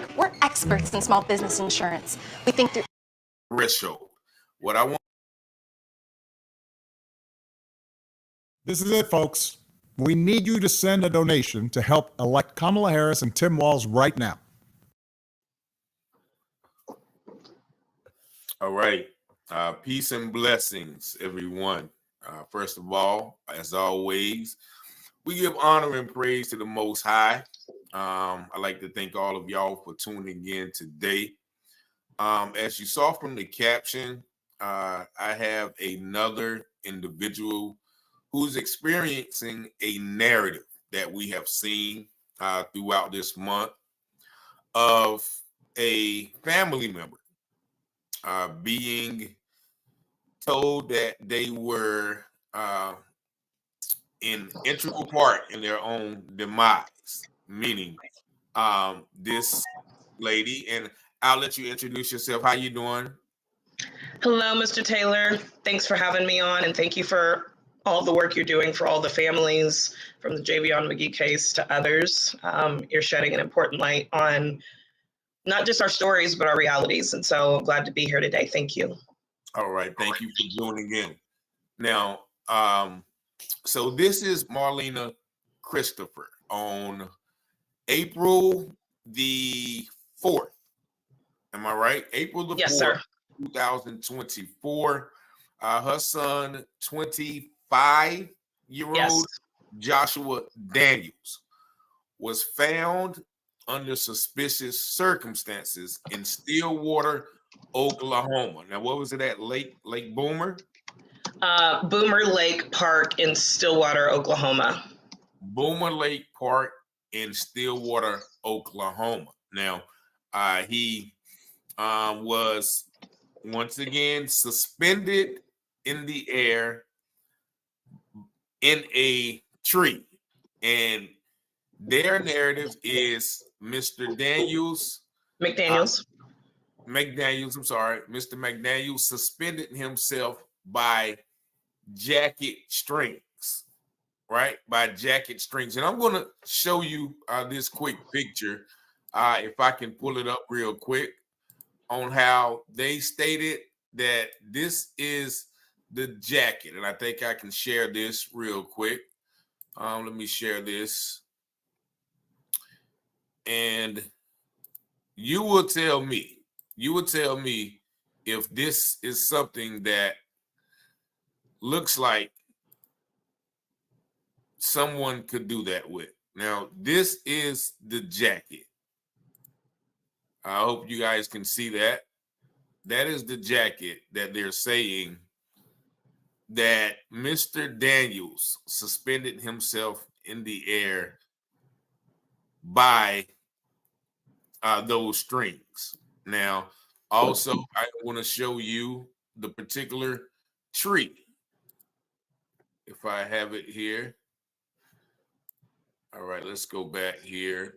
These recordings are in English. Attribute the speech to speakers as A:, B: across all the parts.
A: Network, we're experts in small business insurance. We think through
B: threshold. What I want.
C: This is it, folks. We need you to send a donation to help elect Kamala Harris and Tim Walz right now.
B: All right. Peace and blessings, everyone. First of all, as always, we give honor and praise to the Most High. I'd like to thank all of y'all for tuning in today. As you saw from the caption, I have another individual who's experiencing a narrative that we have seen throughout this month of a family member being told that they were an integral part in their own demise, meaning this lady, and I'll let you introduce yourself. How you doing?
D: Hello, Mr. Taylor. Thanks for having me on, and thank you for all the work you're doing for all the families, from the Javion McGee case to others. You're shedding an important light on not just our stories, but our realities. And so I'm glad to be here today. Thank you.
B: All right. Thank you for joining in. Now, so this is Marlena Christopher on April the 4th. Am I right? April the 4th,
D: Yes, sir.
B: 2024. Her son, 25-year-old Joshua Daniels, was found under suspicious circumstances in Stillwater, Oklahoma. Now, what was it at? Lake Boomer?
D: Boomer Lake Park in Stillwater, Oklahoma.
B: Boomer Lake Park in Stillwater, Oklahoma. Now, he was once again suspended in the air in a tree. And their narrative is Mr. McDaniels, Mr. McDaniels suspended himself by jacket strings, right? By jacket strings. And I'm going to show you this quick picture, if I can pull it up real quick, on how they stated that this is the jacket. And I think I can share this real quick. Let me share this. And you will tell me if this is something that looks like someone could do that with. Now, this is the jacket. I hope you guys can see that. That is the jacket that they're saying that Mr. Daniels suspended himself in the air by those strings. Now, also, I want to show you the particular tree. If I have it here. All right, let's go back here.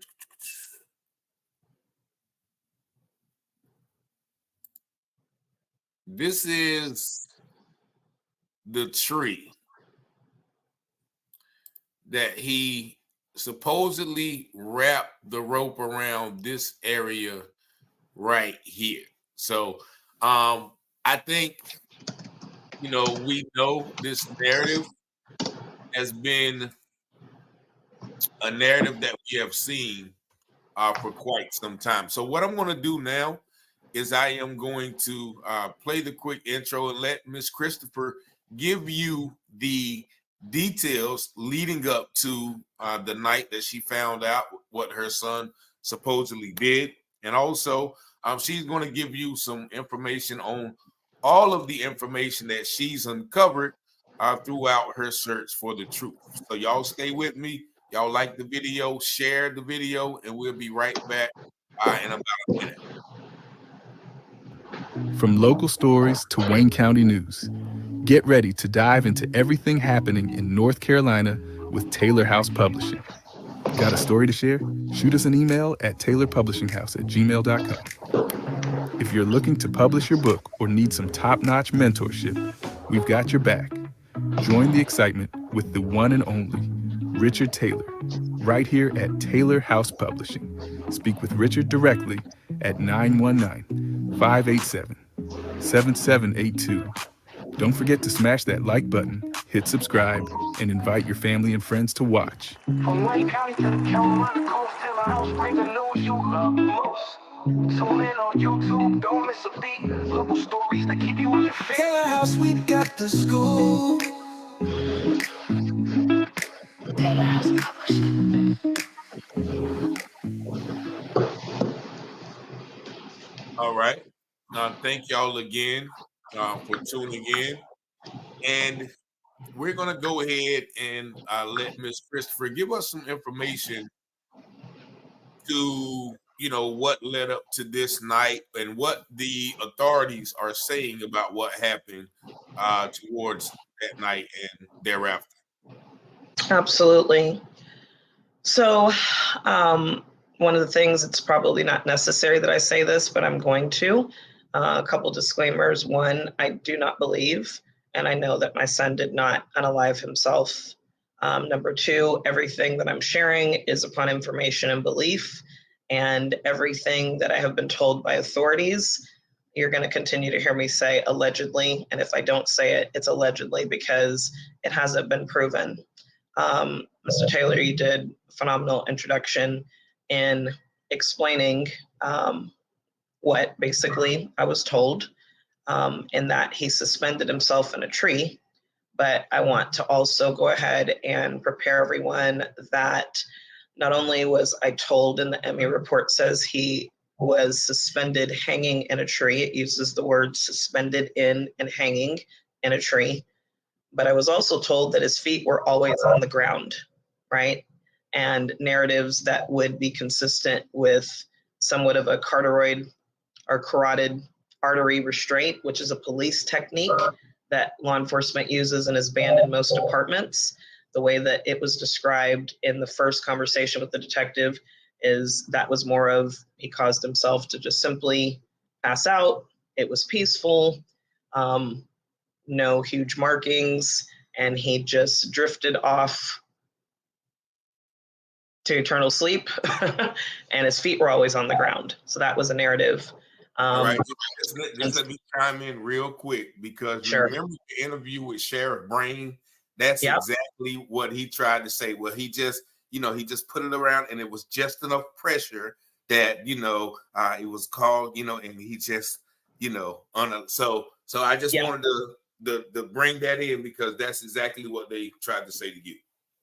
B: This is the tree that he supposedly wrapped the rope around this area right here. So I think, we know this narrative has been a narrative that we have seen for quite some time. So what I'm going to do now is I am going to play the quick intro and let Miss Christopher give you the details leading up to the night that she found out what her son supposedly did. And also, she's going to give you some information on all of the information that she's uncovered throughout her search for the truth. So y'all stay with me. Y'all like the video, share the video, and we'll be right back in about a minute.
E: From local stories to Wayne County news, get ready to dive into everything happening in North Carolina with Taylor House Publishing. Got a story to share? Shoot us an email at taylorpublishinghouse@gmail.com. If you're looking to publish your book or need some top-notch mentorship, we've got your back. Join the excitement with the one and only Richard Taylor, right here at Taylor House Publishing. Speak with Richard directly at 919-587-7782. Don't forget to smash that like button, hit subscribe, and invite your family and friends to watch.
F: From Wayne County to the Carolina coast, TaylorHouse bring the news you love most. Tune in on YouTube, don't miss a beat. Local stories that keep you on your feet. TaylorHouse, we got the scoop. TaylorHouse Publishing.
B: All right. Thank y'all again for tuning in. And we're going to go ahead and let Miss Christopher give us some information to, what led up to this night and what the authorities are saying about what happened towards that night and thereafter.
D: Absolutely. So, one of the things, it's probably not necessary that I say this, but I'm going to. A couple disclaimers. One, I do not believe, and I know that my son did not unalive himself. Number two, everything that I'm sharing is upon information and belief, and everything that I have been told by authorities, you're going to continue to hear me say allegedly, and if I don't say it, it's allegedly because it hasn't been proven. Mr. Taylor, you did a phenomenal introduction in explaining what basically I was told, in that he suspended himself in a tree. But I want to also go ahead and prepare everyone that not only was I told, and the Emmy report says he was suspended hanging in a tree. It uses the word suspended in and hanging in a tree. But I was also told that his feet were always on the ground, right? And narratives that would be consistent with somewhat of a carotid artery restraint, which is a police technique that law enforcement uses and is banned in most departments. The way that it was described in the first conversation with the detective is that was more of, he caused himself to just simply pass out. It was peaceful, no huge markings, and he just drifted off to eternal sleep, and his feet were always on the ground. So that was a narrative.
B: All right, just let me chime in real quick, because
D: Sure.
B: remember the interview with Sheriff Brain? That's exactly what he tried to say. Well, he just put it around, and it was just enough pressure that it was called, and he just so I just wanted to bring that in, because that's exactly what they tried to say to you.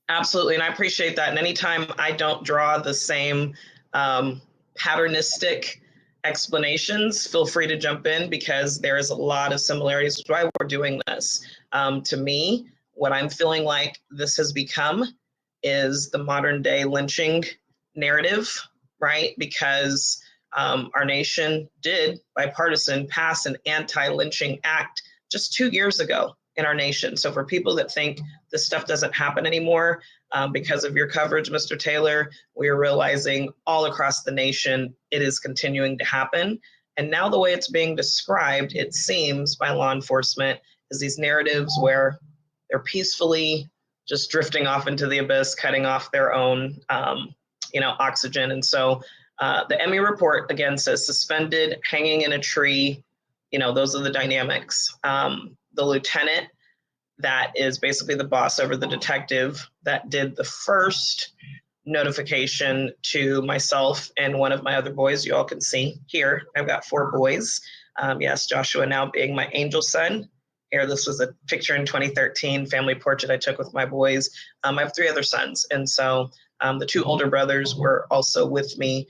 D: Absolutely, and I appreciate that. And anytime I don't draw the same patternistic explanations, feel free to jump in, because there is a lot of similarities. That's why we're doing this. To me, what I'm feeling like this has become is the modern day lynching narrative, right? Because our nation did, bipartisan, pass an anti-lynching act just 2 years ago in our nation. So for people that think this stuff doesn't happen anymore, because of your coverage, Mr. Taylor, we are realizing all across the nation it is continuing to happen. And now the way it's being described, it seems, by law enforcement, is these narratives where they're peacefully just drifting off into the abyss, cutting off their own oxygen. And so the Emmy report, again, says suspended, hanging in a tree. Those are the dynamics. The lieutenant that is basically the boss over the detective that did the first notification to myself and one of my other boys. You all can see here, I've got 4 boys. Yes, Joshua now being my angel son. Here, this was a picture in 2013, family portrait I took with my boys. I have 3 other sons. And so the 2 older brothers were also with me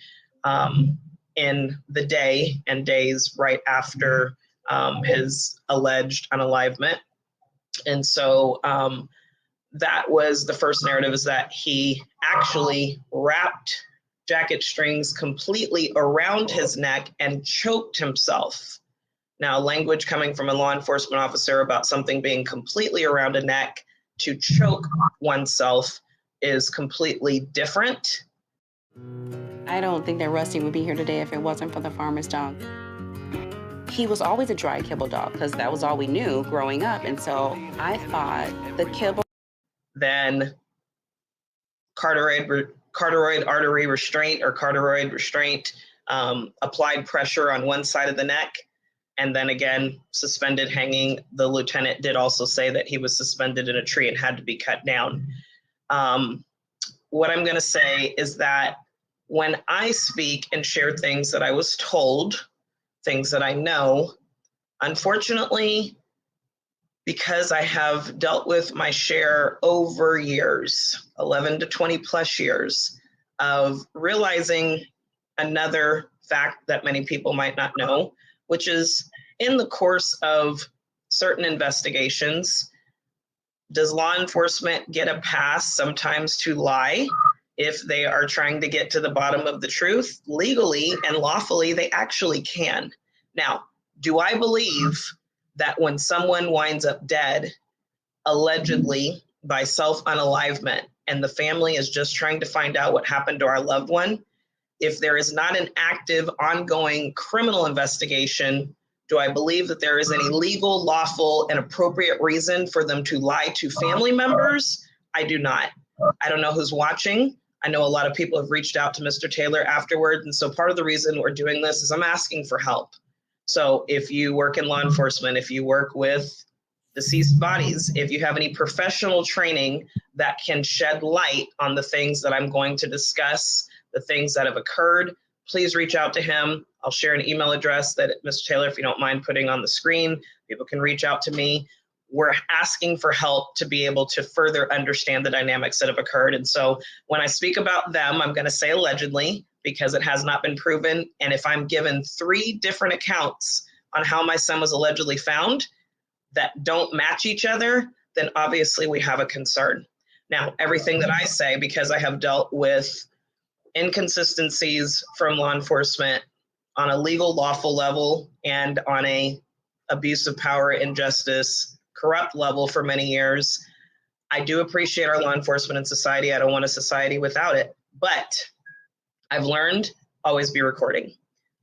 D: in the day and days right after his alleged unalivement. And so that was the first narrative, is that he actually wrapped jacket strings completely around his neck and choked himself. Now, language coming from a law enforcement officer about something being completely around a neck to choke oneself is completely different.
G: I don't think that Rusty would be here today if it wasn't for the farmer's dog. He was always a dry kibble dog, because that was all we knew growing up. And so I thought the kibble.
D: Then carotid carotid artery restraint or carotid restraint, applied pressure on one side of the neck, and then again, suspended hanging. The lieutenant did also say that he was suspended in a tree and had to be cut down. What I'm going to say is that when I speak and share things that I was told, things that I know, unfortunately, because I have dealt with my share over years, 11 to 20 plus years, of realizing another fact that many people might not know, which is in the course of certain investigations, does law enforcement get a pass sometimes to lie if they are trying to get to the bottom of the truth? Legally and lawfully, they actually can. Now, do I believe that when someone winds up dead, allegedly by self-unalivement, and the family is just trying to find out what happened to our loved one, if there is not an active, ongoing criminal investigation, do I believe that there is any legal, lawful, and appropriate reason for them to lie to family members? I do not. I don't know who's watching. I know a lot of people have reached out to Mr. Taylor afterward, and so part of the reason we're doing this is I'm asking for help. So if you work in law enforcement, if you work with deceased bodies, if you have any professional training that can shed light on the things that I'm going to discuss, the things that have occurred, please reach out to him. I'll share an email address that Mr. Taylor, if you don't mind putting on the screen, people can reach out to me. We're asking for help to be able to further understand the dynamics that have occurred. And so when I speak about them, I'm going to say allegedly because it has not been proven. And if I'm given 3 different accounts on how my son was allegedly found that don't match each other, then obviously we have a concern. Now, everything that I say, because I have dealt with inconsistencies from law enforcement on a legal, lawful level and on a abuse of power, injustice, corrupt level for many years, I do appreciate our law enforcement and society. I don't want a society without it, but I've learned always be recording.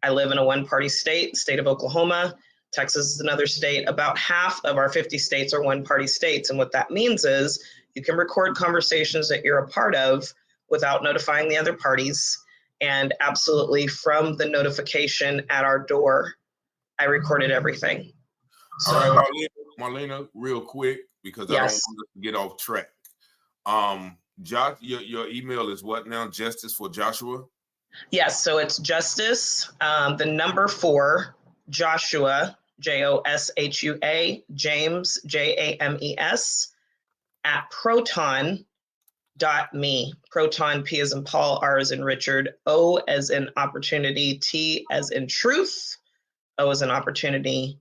D: I live in a one-party state, state of Oklahoma. Texas is another state. About half of our 50 states are one-party states. And what that means is you can record conversations that you're a part of without notifying the other parties. And absolutely from the notification at our door, I recorded everything. So,
B: all right, Marlena, real quick, because I don't
D: yes.
B: want to get off track. Josh, your email is what now? Justice for Joshua?
D: Yes, so it's justice, the number 4, Joshua, Joshua, James, James, at proton.me. Proton, P as in Paul, R as in Richard, O as in opportunity, T as in truth, O as in opportunity,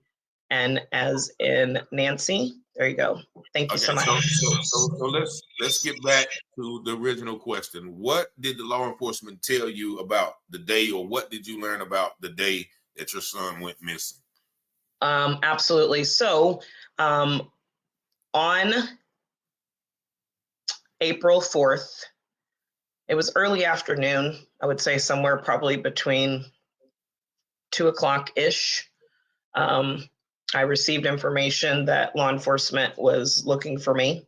D: N as in Nancy. There you go. Thank you so much.
B: So let's get back to the original question. What did the law enforcement tell you about the day, or what did you learn about the day that your son went missing?
D: Absolutely. So on April 4th, it was early afternoon, I would say somewhere probably between 2 o'clock-ish. I received information that law enforcement was looking for me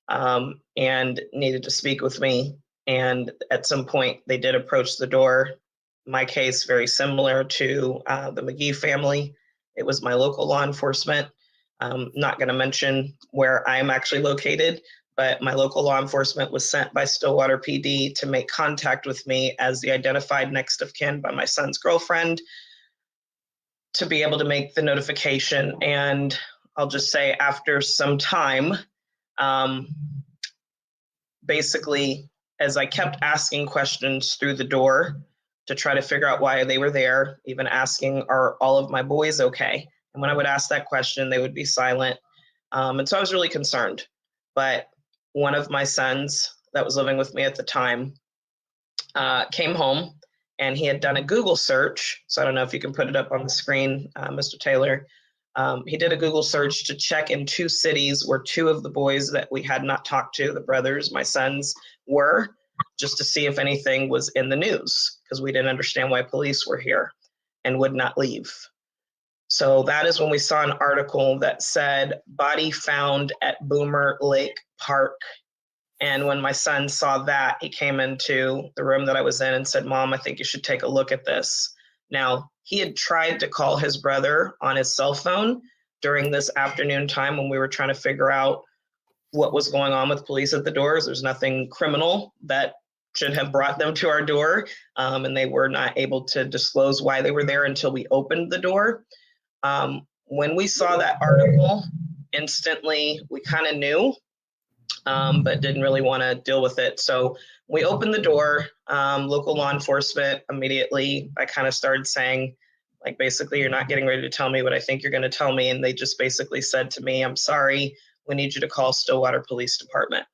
D: and needed to speak with me. And at some point, they did approach the door. My case, very similar to the McGee family. It was my local law enforcement. I'm not going to mention where I'm actually located, but my local law enforcement was sent by Stillwater PD to make contact with me as the identified next of kin by my son's girlfriend to be able to make the notification. And I'll just say after some time, basically, as I kept asking questions through the door to try to figure out why they were there, even asking, are all of my boys okay? And when I would ask that question, they would be silent. And so I was really concerned. But one of my sons that was living with me at the time came home, and he had done a Google search. So I don't know if you can put it up on the screen, Mr. Taylor. He did a Google search to check in 2 cities where 2 of the boys that we had not talked to, the brothers, my sons, were, just to see if anything was in the news, because we didn't understand why police were here and would not leave. So that is when we saw an article that said, body found at Boomer Lake Park And when my son saw that, he came into the room that I was in and said, "Mom, I think you should take a look at this." Now, he had tried to call his brother on his cell phone during this afternoon time when we were trying to figure out what was going on with police at the doors. There's nothing criminal that should have brought them to our door, and they were not able to disclose why they were there until we opened the door. When we saw that article, instantly we kind of knew, but didn't really want to deal with it. So we opened the door, local law enforcement immediately, I kind of started saying, like, basically, you're not getting ready to tell me what I think you're going to tell me. And they just basically said to me, "I'm sorry, we need you to call Stillwater Police Department."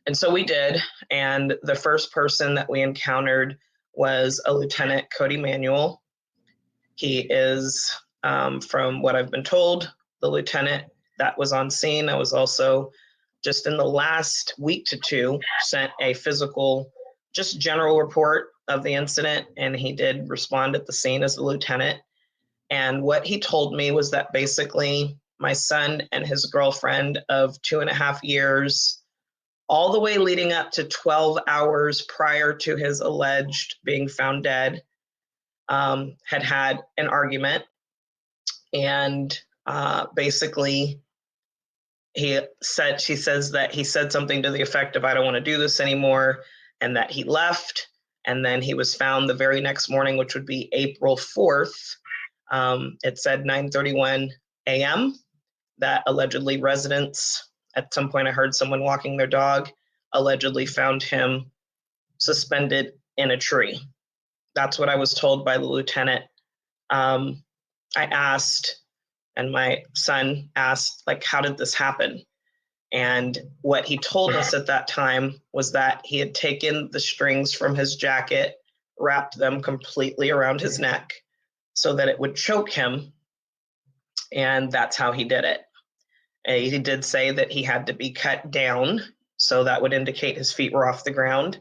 D: And so we did. And the first person that we encountered was a Lieutenant Cody Manuel. He is, from what I've been told, the lieutenant that was on scene. I was also just in the last week to two sent a physical, just general report of the incident, and he did respond at the scene as the lieutenant. And what he told me was that basically my son and his girlfriend of 2.5 years, all the way leading up to 12 hours prior to his alleged being found dead, had had an argument. And basically, she says that he said something to the effect of, "I don't want to do this anymore," and that he left. And then he was found the very next morning, which would be April 4th. It said 9:31 a.m. that allegedly residents, at some point I heard someone walking their dog, allegedly found him suspended in a tree. That's what I was told by the lieutenant. I asked, and my son asked, like, how did this happen? And what he told us at that time was that he had taken the strings from his jacket, wrapped them completely around his neck so that it would choke him, and that's how he did it. He did say that he had to be cut down, so that would indicate his feet were off the ground.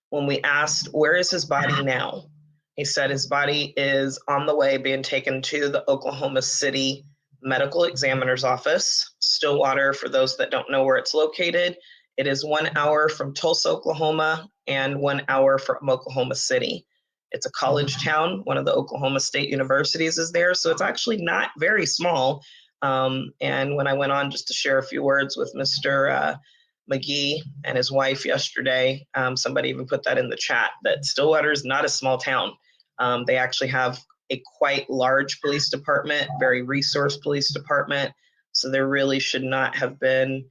D: When we asked, where is his body now? He said his body is on the way being taken to the Oklahoma City Medical Examiner's Office. Stillwater, for those that don't know where it's located, it is 1 hour from Tulsa, Oklahoma, and 1 hour from Oklahoma City. It's a college town. One of the Oklahoma State universities is there, so it's actually not very small. And when I went on just to share a few words with Mr. McGee and his wife yesterday, somebody even put that in the chat, that Stillwater is not a small town. They actually have a quite large police department, very resourced police department. So there really should not have been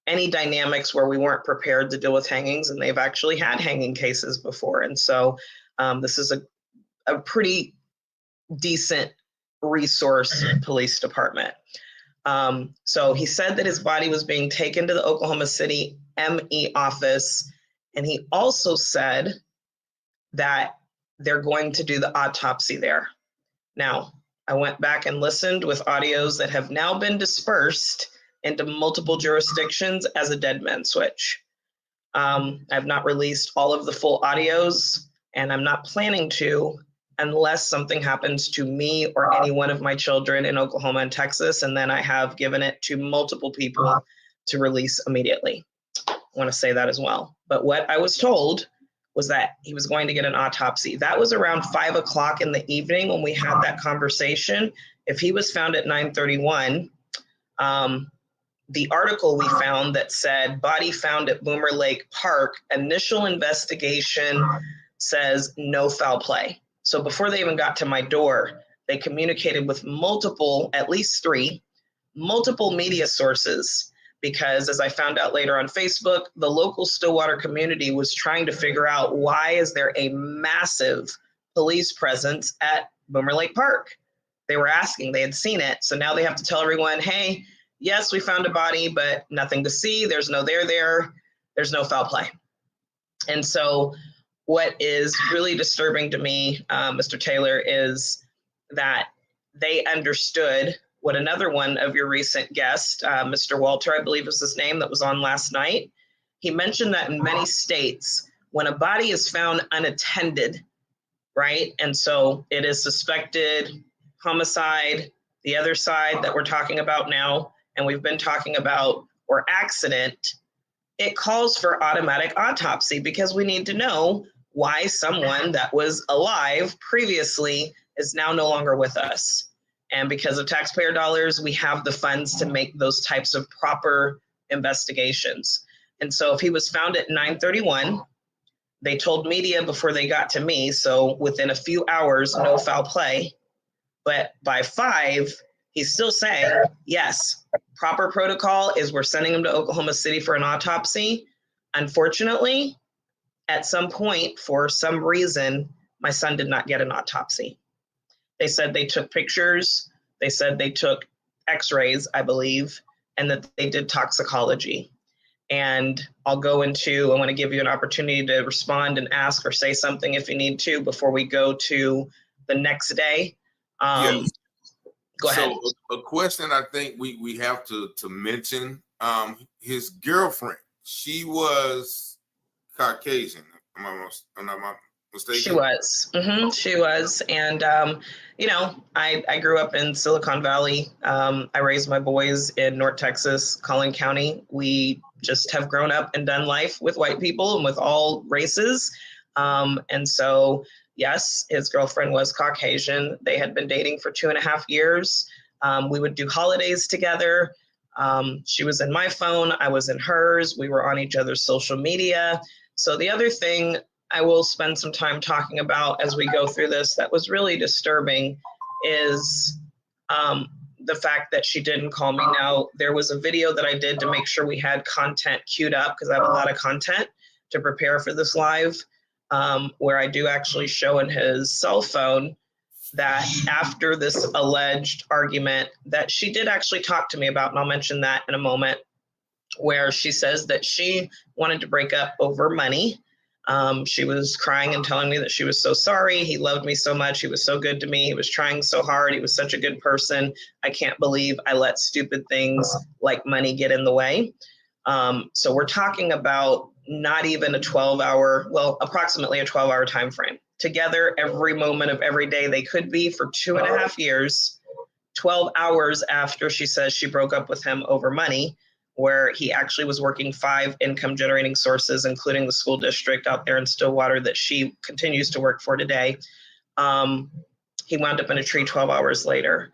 D: any dynamics where we weren't prepared to deal with hangings, and they've actually had hanging cases before. And so this is a pretty decent resource police department. So he said that his body was being taken to the Oklahoma City ME office, and he also said that they're going to do the autopsy there. Now, I went back and listened with audios that have now been dispersed into multiple jurisdictions as a dead man switch. I've not released all of the full audios, and I'm not planning to unless something happens to me or any one of my children in Oklahoma and Texas, and then I have given it to multiple people to release immediately. I want to say that as well. But what I was told was that he was going to get an autopsy. That was around 5 o'clock in the evening when we had that conversation. If he was found at 9:31, the article we found that said body found at Boomer Lake Park, initial investigation says no foul play. So before they even got to my door, they communicated with multiple, at least 3, multiple media sources, because as I found out later on Facebook, the local Stillwater community was trying to figure out, why is there a massive police presence at Boomer Lake Park? They were asking, they had seen it. So now they have to tell everyone, hey, yes, we found a body, but nothing to see. There's no there. There's no foul play. And so what is really disturbing to me, Mr. Taylor, is that they understood what another one of your recent guests, Mr. Walter, I believe was his name, that was on last night. He mentioned that in many states, when a body is found unattended, right? And so it is suspected homicide, the other side that we're talking about now, and we've been talking about or accident, it calls for automatic autopsy because we need to know why someone that was alive previously is now no longer with us. And because of taxpayer dollars, we have the funds to make those types of proper investigations. And so if he was found at 9:31, they told media before they got to me, so within a few hours, no foul play. But by 5, he's still saying, yes, proper protocol is we're sending him to Oklahoma City for an autopsy. Unfortunately, at some point, for some reason, my son did not get an autopsy. They said they took pictures. They said they took x-rays, I believe, and that they did toxicology. And I'll go into, I want to give you an opportunity to respond and ask or say something if you need to before we go to the next day.
B: Yes.
D: Go ahead.
B: So a question I think we have to mention, his girlfriend, she was Caucasian. Am I not mistaken?
D: She was. She was. And, you know, I grew up in Silicon Valley. I raised my boys in North Texas, Collin County. We just have grown up and done life with white people and with all races. And so, yes, his girlfriend was Caucasian. They had been dating for 2.5 years. We would do holidays together. She was in my phone. I was in hers. We were on each other's social media. So the other thing I will spend some time talking about as we go through this that was really disturbing is the fact that she didn't call me. Now, there was a video that I did to make sure we had content queued up because I have a lot of content to prepare for this live, where I do actually show in his cell phone that after this alleged argument that she did actually talk to me about, and I'll mention that in a moment, where she says that she wanted to break up over money. She was crying and telling me that she was so sorry. He loved me so much. He was so good to me. He was trying so hard. He was such a good person. I can't believe I let stupid things like money get in the way. So we're talking about not even a 12-hour, well, approximately a 12-hour time frame. Together every moment of every day they could be for 2.5 years, 12 hours after she says she broke up with him over money, where he actually was working 5 income generating sources, including the school district out there in Stillwater that she continues to work for today. He wound up in a tree 12 hours later.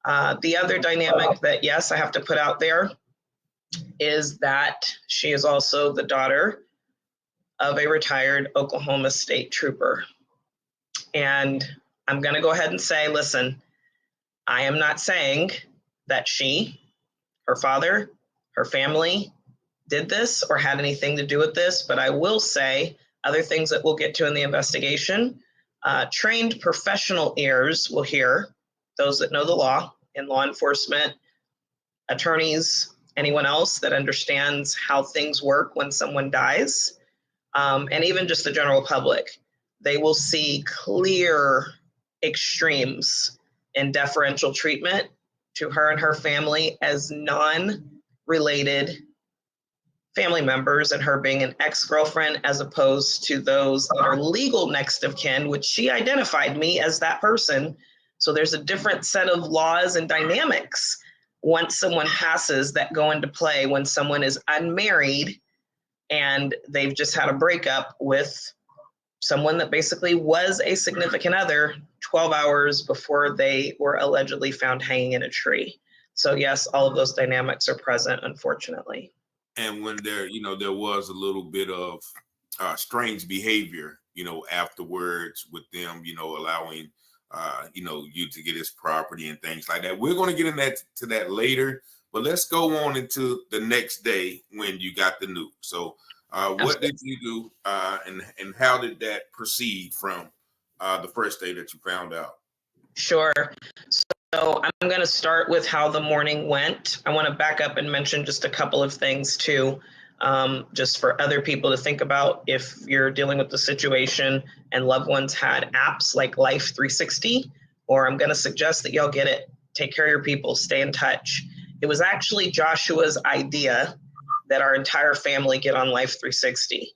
D: The other dynamic that, yes, I have to put out there is that she is also the daughter of a retired Oklahoma State trooper. And I'm going to go ahead and say, listen, I am not saying that she, her father, her family did this or had anything to do with this, but I will say other things that we'll get to in the investigation. Trained professional ears will hear, those that know the law in law enforcement, attorneys, anyone else that understands how things work when someone dies, and even just the general public. They will see clear extremes in deferential treatment to her and her family as non-related family members, and her being an ex-girlfriend as opposed to those that are legal next of kin, which she identified me as that person. So there's a different set of laws and dynamics once someone passes that go into play when someone is unmarried and they've just had a breakup with someone that basically was a significant other 12 hours before they were allegedly found hanging in a tree. So yes, all of those dynamics are present, unfortunately.
B: And when there was a little bit of strange behavior, afterwards with them, allowing, you to get his property and things like that. We're going to get into that later, but let's go on into the next day when you got the news. So what did you do and how did that proceed from the first day that you found out?
D: Sure. So I'm going to start with how the morning went. I want to back up and mention just a couple of things too, just for other people to think about if you're dealing with the situation and loved ones had apps like Life 360, or I'm going to suggest that y'all get it. Take care of your people, stay in touch. It was actually Joshua's idea that our entire family get on Life 360.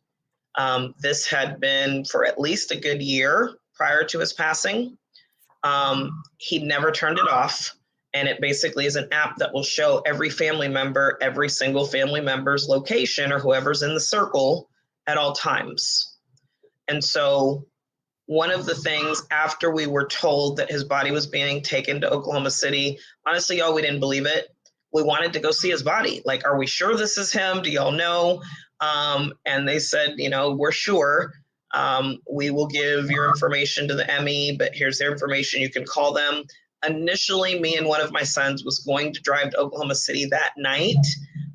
D: This had been for at least a good year prior to his passing. He never turned it off. And it basically is an app that will show every family member, every single family member's location or whoever's in the circle at all times. And so one of the things after we were told that his body was being taken to Oklahoma City, honestly, y'all, we didn't believe it. We wanted to go see his body. Like, are we sure this is him? Do y'all know? And they said, we're sure. We will give your information to the ME, but here's their information. You can call them. Initially, me and one of my sons was going to drive to Oklahoma City that night,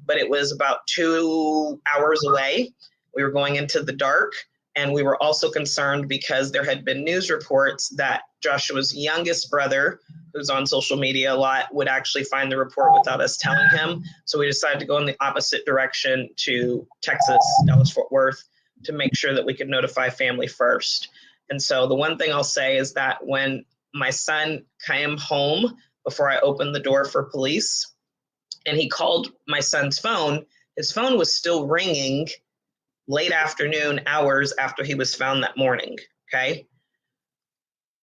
D: but it was about 2 hours away. We were going into the dark, and we were also concerned because there had been news reports that Joshua's youngest brother, who's on social media a lot, would actually find the report without us telling him. So we decided to go in the opposite direction to Texas, Dallas-Fort Worth, to make sure that we could notify family first. And so the one thing I'll say is that when my son came home before I opened the door for police, and he called my son's phone, his phone was still ringing late afternoon, hours after he was found that morning, okay?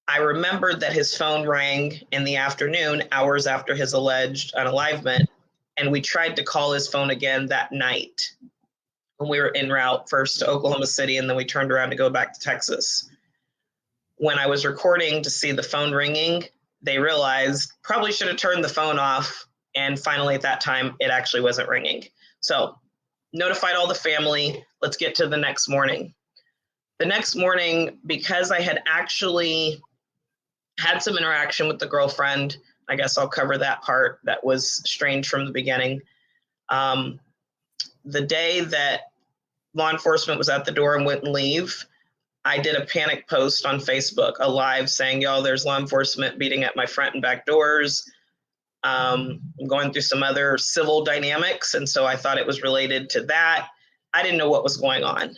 D: I remembered that his phone rang in the afternoon, hours after his alleged unalivement, and we tried to call his phone again that night when we were en route first to Oklahoma City, and then we turned around to go back to Texas. When I was recording to see the phone ringing, they realized probably should have turned the phone off, and finally at that time, it actually wasn't ringing. So notified all the family. Let's get to the next morning. The next morning, because I had actually had some interaction with the girlfriend, I guess I'll cover that part that was strange from the beginning. The day that law enforcement was at the door and wouldn't leave, I did a panic post on Facebook, a live saying, y'all, there's law enforcement beating at my front and back doors. I'm going through some other civil dynamics, and so I thought it was related to that. I didn't know what was going on.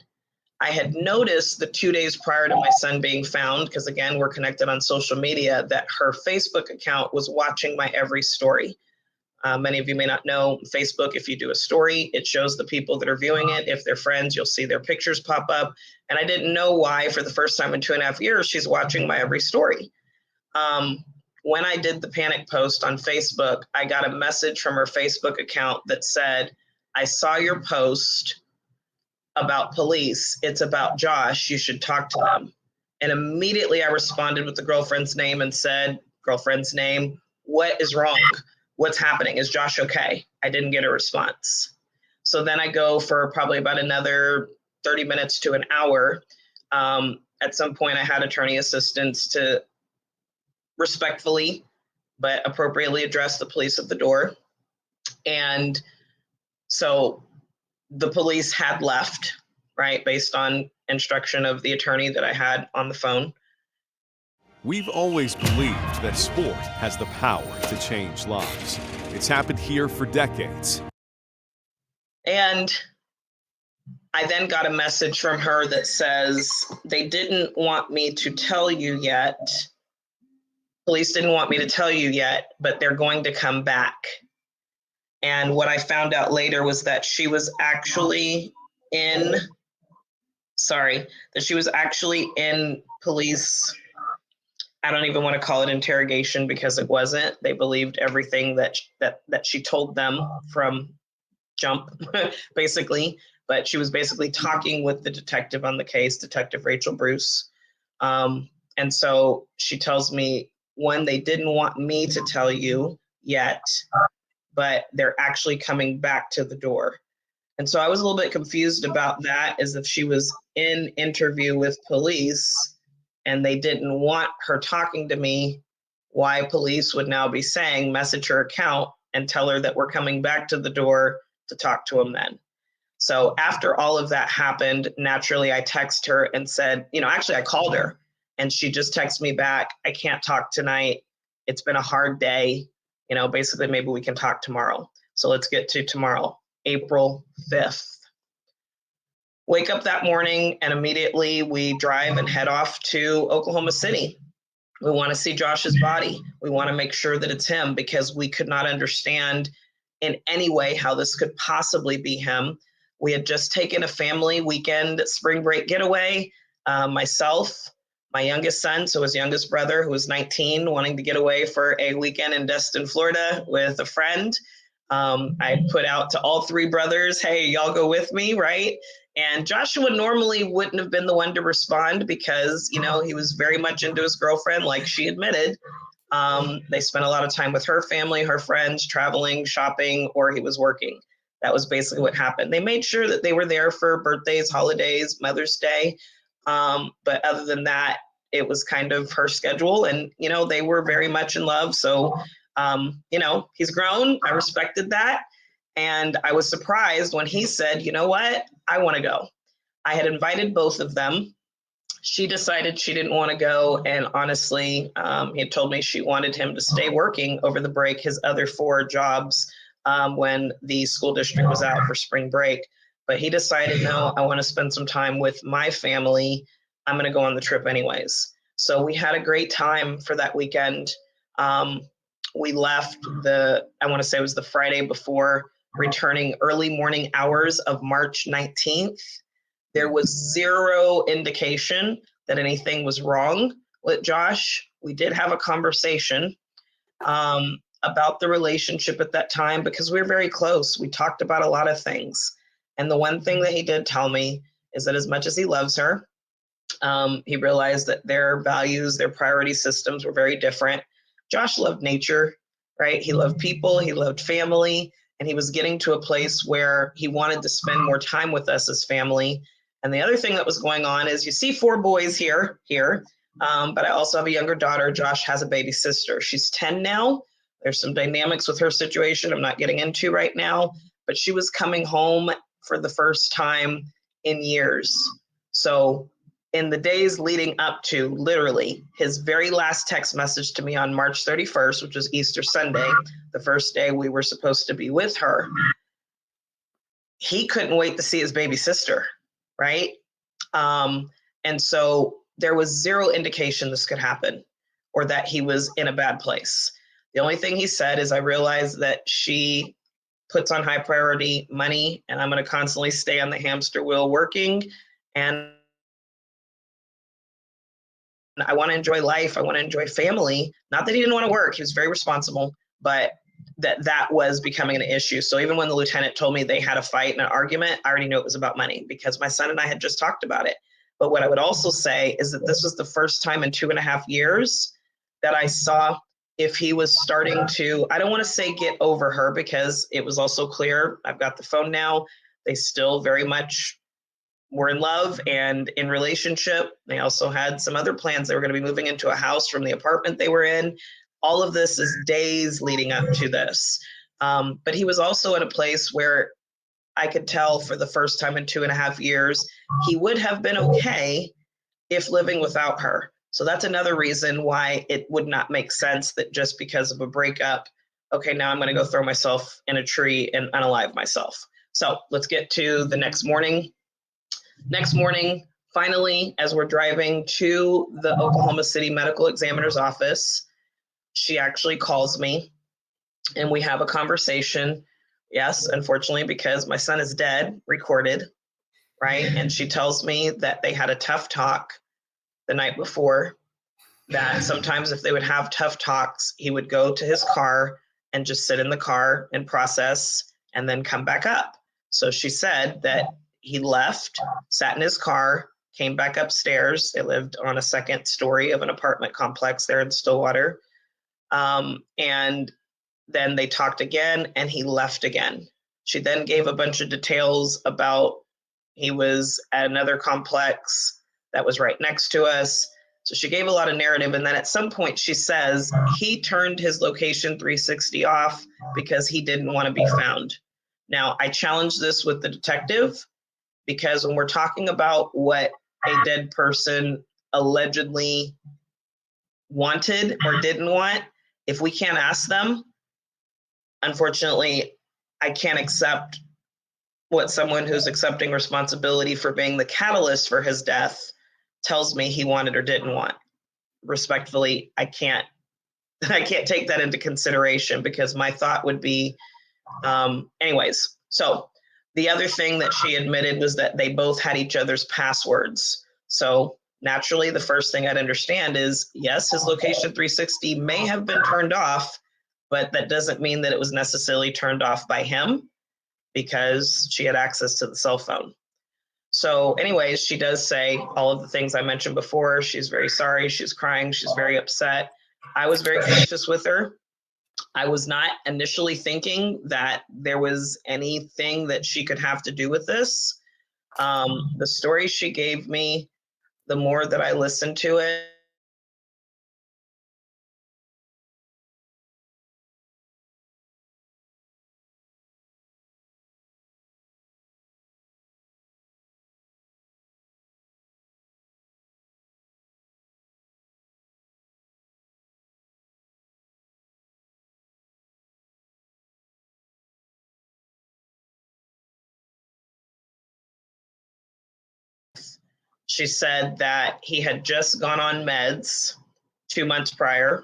D: I had noticed the 2 days prior to my son being found, because again, we're connected on social media, that her Facebook account was watching my every story. Many of you may not know Facebook. If you do a story, it shows the people that are viewing it. If they're friends, you'll see their pictures pop up. And I didn't know why, for the first time in 2.5 years, she's watching my every story. When I did the panic post on Facebook, I got a message from her Facebook account that said, I saw your post about police. It's about Josh. You should talk to them. And immediately I responded with the girlfriend's name and said, girlfriend's name, what is wrong? What's happening? Is Josh okay? I didn't get a response. So then I go for probably about another 30 minutes to an hour. At some point I had attorney assistants to respectfully but appropriately address the police at the door. And so the police had left, right, based on instruction of the attorney that I had on the phone.
H: We've always believed that sport has the power to change lives. It's happened here for decades.
D: And I then got a message from her that says, they didn't want me to tell you yet. Police didn't want me to tell you yet, but they're going to come back. And what I found out later was that she was actually in police. I don't even want to call it interrogation because it wasn't. They believed everything that she told them from jump, basically. But she was basically talking with the detective on the case, Detective Rachel Bruce. And so she tells me, one, they didn't want me to tell you yet, but they're actually coming back to the door. And so I was a little bit confused about that, as if she was in interview with police and they didn't want her talking to me, why police would now be saying, message her account and tell her that we're coming back to the door to talk to them then. So after all of that happened, naturally I text her and said, actually I called her and she just texted me back, I can't talk tonight. It's been a hard day. Basically maybe we can talk tomorrow. So let's get to tomorrow, April 5th. Wake up that morning and immediately we drive and head off to Oklahoma City. We want to see Josh's body. We want to make sure that it's him because we could not understand in any way how this could possibly be him. We had just taken a family weekend spring break getaway, myself, My youngest son, so his youngest brother, who was 19, wanting to get away for a weekend in Destin, Florida with a friend. I put out to all three brothers, hey, y'all go with me, right? And Joshua normally wouldn't have been the one to respond because, you know, he was very much into his girlfriend, like she admitted. They spent a lot of time with her family, her friends, traveling, shopping, or he was working. That was basically what happened. They made sure that they were there for birthdays, holidays, Mother's Day. But other than that, it was kind of her schedule. And, you know, they were very much in love. So, you know, he's grown. I respected that. And I was surprised when he said, you know what, I want to go. I had invited both of them. She decided she didn't want to go. And honestly, he had told me she wanted him to stay working over the break, his other 4 jobs, when the school district was out for spring break. But he decided, no, I want to spend some time with my family. I'm going to go on the trip anyways. So we had a great time for that weekend. We left I want to say it was the Friday before, returning early morning hours of March 19th. There was zero indication that anything was wrong with Josh. We did have a conversation about the relationship at that time because we were very close. We talked about a lot of things. And the one thing that he did tell me is that as much as he loves her, he realized that their values, their priority systems were very different. Josh loved nature, right? He loved people, he loved family, and he was getting to a place where he wanted to spend more time with us as family. And the other thing that was going on is you see 4 boys here, but I also have a younger daughter. Josh has a baby sister. She's 10 now. There's some dynamics with her situation I'm not getting into right now, but she was coming home for the first time in years. So in the days leading up to literally his very last text message to me on March 31st, which was Easter Sunday, the first day we were supposed to be with her, he couldn't wait to see his baby sister, right? And so there was zero indication this could happen or that he was in a bad place. The only thing he said is, I realized that she puts on high priority money and I'm going to constantly stay on the hamster wheel working. And I want to enjoy life. I want to enjoy family. Not that he didn't want to work. He was very responsible, but that was becoming an issue. So even when the lieutenant told me they had a fight and an argument, I already knew it was about money because my son and I had just talked about it. But what I would also say is that this was the first time in 2.5 years that I saw if he was starting to, I don't want to say get over her because it was also clear, I've got the phone now, they still very much were in love and in relationship. They also had some other plans. They were going to be moving into a house from the apartment they were in. All of this is days leading up to this. But he was also in a place where I could tell for the first time in 2.5 years, he would have been okay if living without her. So that's another reason why it would not make sense that just because of a breakup, okay, now I'm going to go throw myself in a tree and unalive myself. So let's get to the next morning. Next morning, finally, as we're driving to the Oklahoma City Medical Examiner's office, she actually calls me and we have a conversation. Yes, unfortunately, because my son is dead, recorded, right? And she tells me that they had a tough talk the night before, that sometimes if they would have tough talks, he would go to his car and just sit in the car and process and then come back up. So she said that he left, sat in his car, came back upstairs. They lived on a second story of an apartment complex there in Stillwater. And then they talked again and he left again. She then gave a bunch of details about he was at another complex that was right next to us. So she gave a lot of narrative. And then at some point she says he turned his location 360 off because he didn't want to be found. Now, I challenged this with the detective because when we're talking about what a dead person allegedly wanted or didn't want, if we can't ask them, unfortunately, I can't accept what someone who's accepting responsibility for being the catalyst for his death tells me he wanted or didn't want. Respectfully, I can't take that into consideration because my thought would be, anyways. So the other thing that she admitted was that they both had each other's passwords. So naturally, the first thing I'd understand is, yes, his location 360 may have been turned off, but that doesn't mean that it was necessarily turned off by him because she had access to the cell phone. So anyways, she does say all of the things I mentioned before. She's very sorry. She's crying. She's very upset. I was very gracious with her. I was not initially thinking that there was anything that she could have to do with this. The story she gave me, the more that I listened to it, she said that he had just gone on meds 2 months prior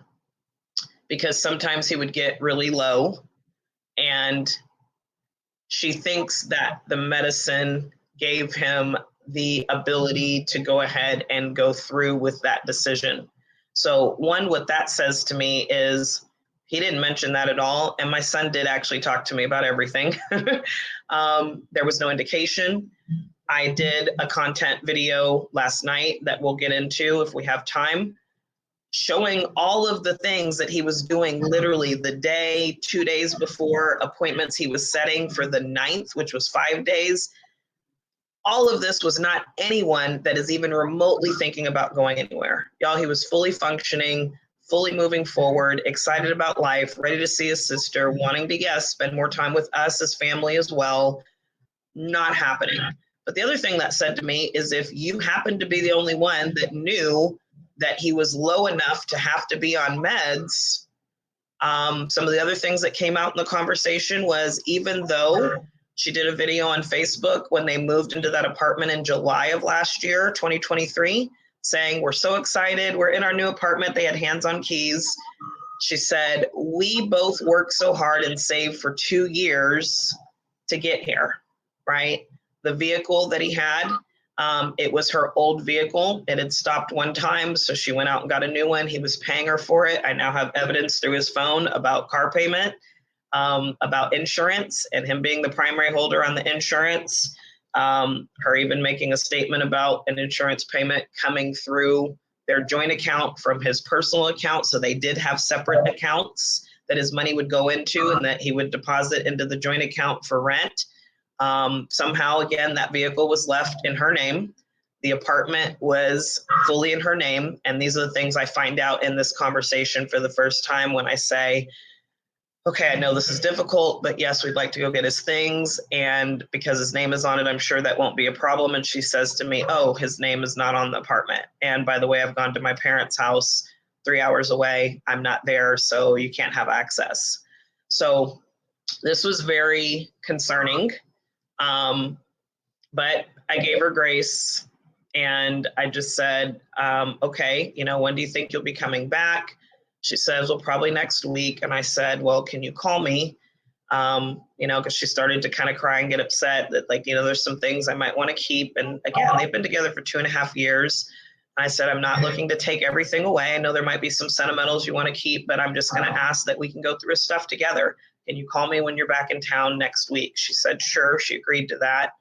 D: because sometimes he would get really low, and she thinks that the medicine gave him the ability to go ahead and go through with that decision. So one, what that says to me is he didn't mention that at all. And my son did actually talk to me about everything. There was no indication. I did a content video last night that we'll get into if we have time, showing all of the things that he was doing literally the day, 2 days before appointments he was setting for the 9th, which was 5 days. All of this was not anyone that is even remotely thinking about going anywhere. Y'all, he was fully functioning, fully moving forward, excited about life, ready to see his sister, wanting to, yes, spend more time with us as family as well. Not happening. But the other thing that said to me is if you happen to be the only one that knew that he was low enough to have to be on meds, some of the other things that came out in the conversation was, even though she did a video on Facebook when they moved into that apartment in July of last year, 2023, saying, we're so excited, we're in our new apartment, they had hands-on keys. She said, we both worked so hard and saved for 2 years to get here, right? The vehicle that he had, it was her old vehicle. It had stopped one time, so she went out and got a new one. He was paying her for it. I now have evidence through his phone about car payment, about insurance, and him being the primary holder on the insurance. Her even making a statement about an insurance payment coming through their joint account from his personal account. So they did have separate accounts that his money would go into and that he would deposit into the joint account for rent. Somehow, again, that vehicle was left in her name. The apartment was fully in her name. And these are the things I find out in this conversation for the first time when I say, okay, I know this is difficult, but yes, we'd like to go get his things. And because his name is on it, I'm sure that won't be a problem. And she says to me, oh, his name is not on the apartment. And by the way, I've gone to my parents' house 3 hours away. I'm not there, so you can't have access. So this was very concerning. But I gave her grace, and I just said, okay, when do you think you'll be coming back? She says, well, probably next week. And I said, well, can you call me? Because she started to kind of cry and get upset that, there's some things I might want to keep. And again, they've been together for 2.5 years. I said, I'm not looking to take everything away. I know there might be some sentimentals you want to keep, but I'm just going to ask that we can go through his stuff together. Can you call me when you're back in town next week? She said, sure. She agreed to that.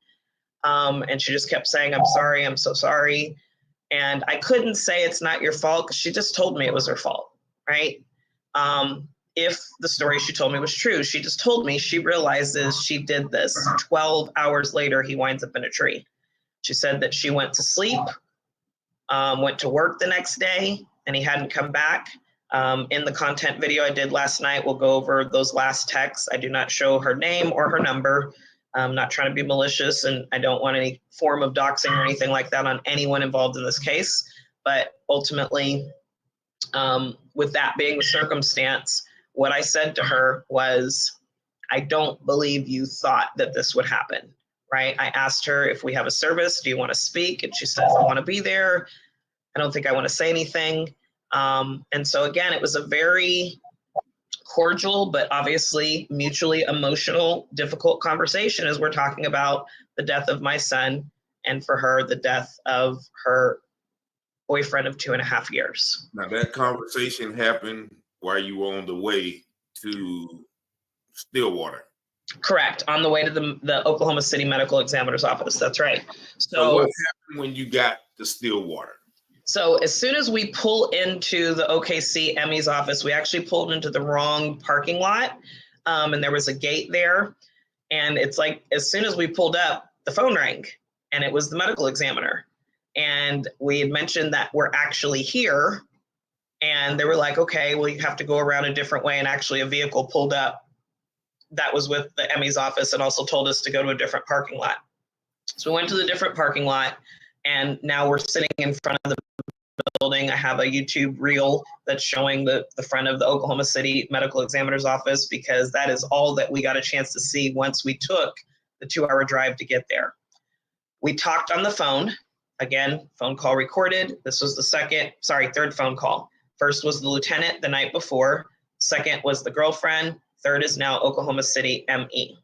D: And she just kept saying, I'm sorry. I'm so sorry. And I couldn't say it's not your fault because she just told me it was her fault, right? If the story she told me was true, she just told me she realizes she did this. 12 hours later, he winds up in a tree. She said that she went to sleep, went to work the next day, and he hadn't come back. In the content video I did last night, we'll go over those last texts. I do not show her name or her number. I'm not trying to be malicious, and I don't want any form of doxing or anything like that on anyone involved in this case. But ultimately, with that being the circumstance, what I said to her was, I don't believe you thought that this would happen, right? I asked her, if we have a service, do you want to speak? And she says, I want to be there. I don't think I want to say anything. And so again, it was a very cordial, but obviously mutually emotional, difficult conversation as we're talking about the death of my son, and for her, the death of her boyfriend of 2.5 years.
B: Now that conversation happened while you were on the way to Stillwater.
D: Correct. On the way to the Oklahoma City Medical Examiner's office. That's right.
B: So what happened when you got to Stillwater?
D: So as soon as we pull into the OKC Emmy's office, we actually pulled into the wrong parking lot. And there was a gate there. And it's like, as soon as we pulled up, the phone rang, and it was the medical examiner. And we had mentioned that we're actually here. And they were like, okay, well, you have to go around a different way. And actually a vehicle pulled up that was with the Emmy's office and also told us to go to a different parking lot. So we went to the different parking lot, and now we're sitting in front of the building. I have a YouTube reel that's showing the front of the Oklahoma City Medical Examiner's office, because that is all that we got a chance to see once we took the 2-hour drive to get there. We talked on the phone. Again, phone call recorded. This was the third phone call. First was the lieutenant the night before. Second was the girlfriend. Third is now Oklahoma City ME.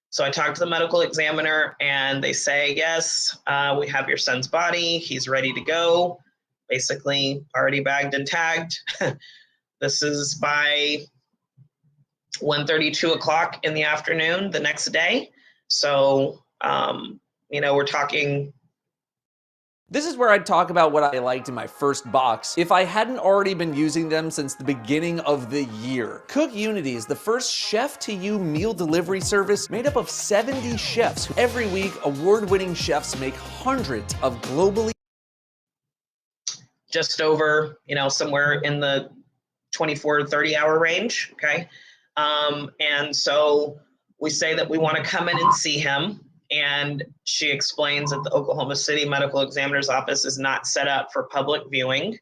D: So I talked to the medical examiner, and they say, yes, we have your son's body. He's ready to go. Basically already bagged and tagged. This is by 1:30, 2 o'clock in the afternoon the next day. So, we're talking.
I: This is where I'd talk about what I liked in my first box if I hadn't already been using them since the beginning of the year. Cook Unity is the first chef-to-you meal delivery service made up of 70 chefs. Every week, award-winning chefs make hundreds of globally
D: just over, somewhere in the 24 to 30 hour range, okay? And so we say that we want to come in and see him. And she explains that the Oklahoma City Medical Examiner's office is not set up for public viewing.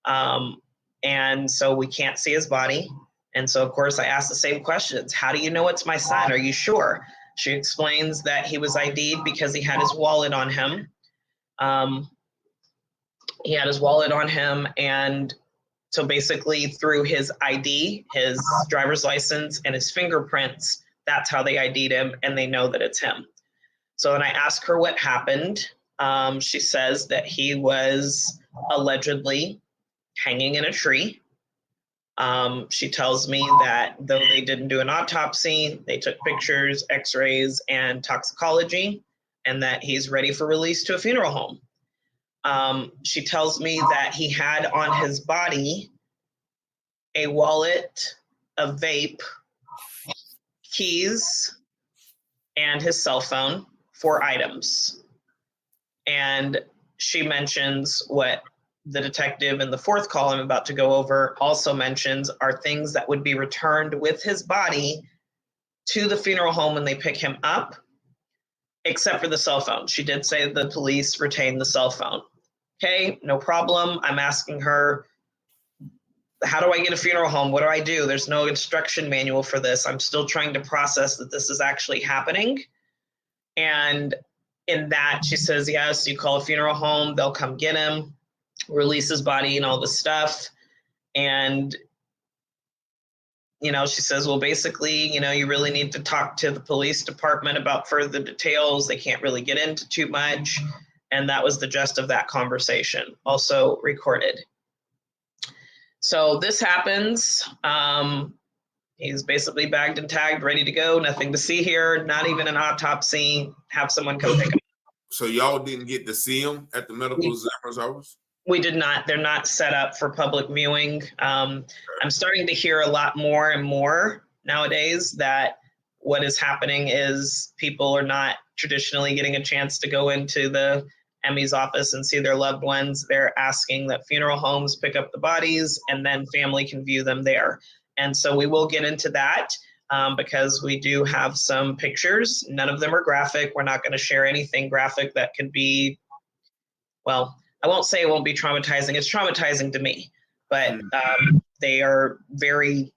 D: And so we can't see his body. And so, of course, I asked the same questions. How do you know it's my son? Are you sure? She explains that he was ID'd because he had his wallet on him. He had his wallet on him. And so basically through his ID, his driver's license, and his fingerprints, that's how they ID'd him, and they know that it's him. So then I asked her what happened. She says that he was allegedly hanging in a tree. She tells me that though they didn't do an autopsy, they took pictures, x-rays, and toxicology, and that he's ready for release to a funeral home. She tells me that he had on his body a wallet, a vape, keys, and his cell phone. 4 items. And she mentions what the detective in the fourth call I'm about to go over also mentions are things that would be returned with his body to the funeral home when they pick him up, except for the cell phone. She did say the police retained the cell phone. Okay, no problem. I'm asking her, how do I get a funeral home? What do I do? There's no instruction manual for this. I'm still trying to process that this is actually happening. And in that, she says, yes, you call a funeral home, they'll come get him, release his body and all this stuff. And, she says, well, basically, you really need to talk to the police department about further details. They can't really get into too much. And that was the gist of that conversation, also recorded. So this happens. He's basically bagged and tagged, ready to go. Nothing to see here. Not even an autopsy. Have someone come pick him up.
B: So y'all didn't get to see him at the medical examiner's office?
D: We did not. They're not set up for public viewing. I'm starting to hear a lot more and more nowadays that what is happening is people are not traditionally getting a chance to go into the Emmy's office and see their loved ones. They're asking that funeral homes pick up the bodies and then family can view them there. And so we will get into that because we do have some pictures. None of them are graphic. We're not going to share anything graphic that could be, well, I won't say it won't be traumatizing. It's traumatizing to me, but they are very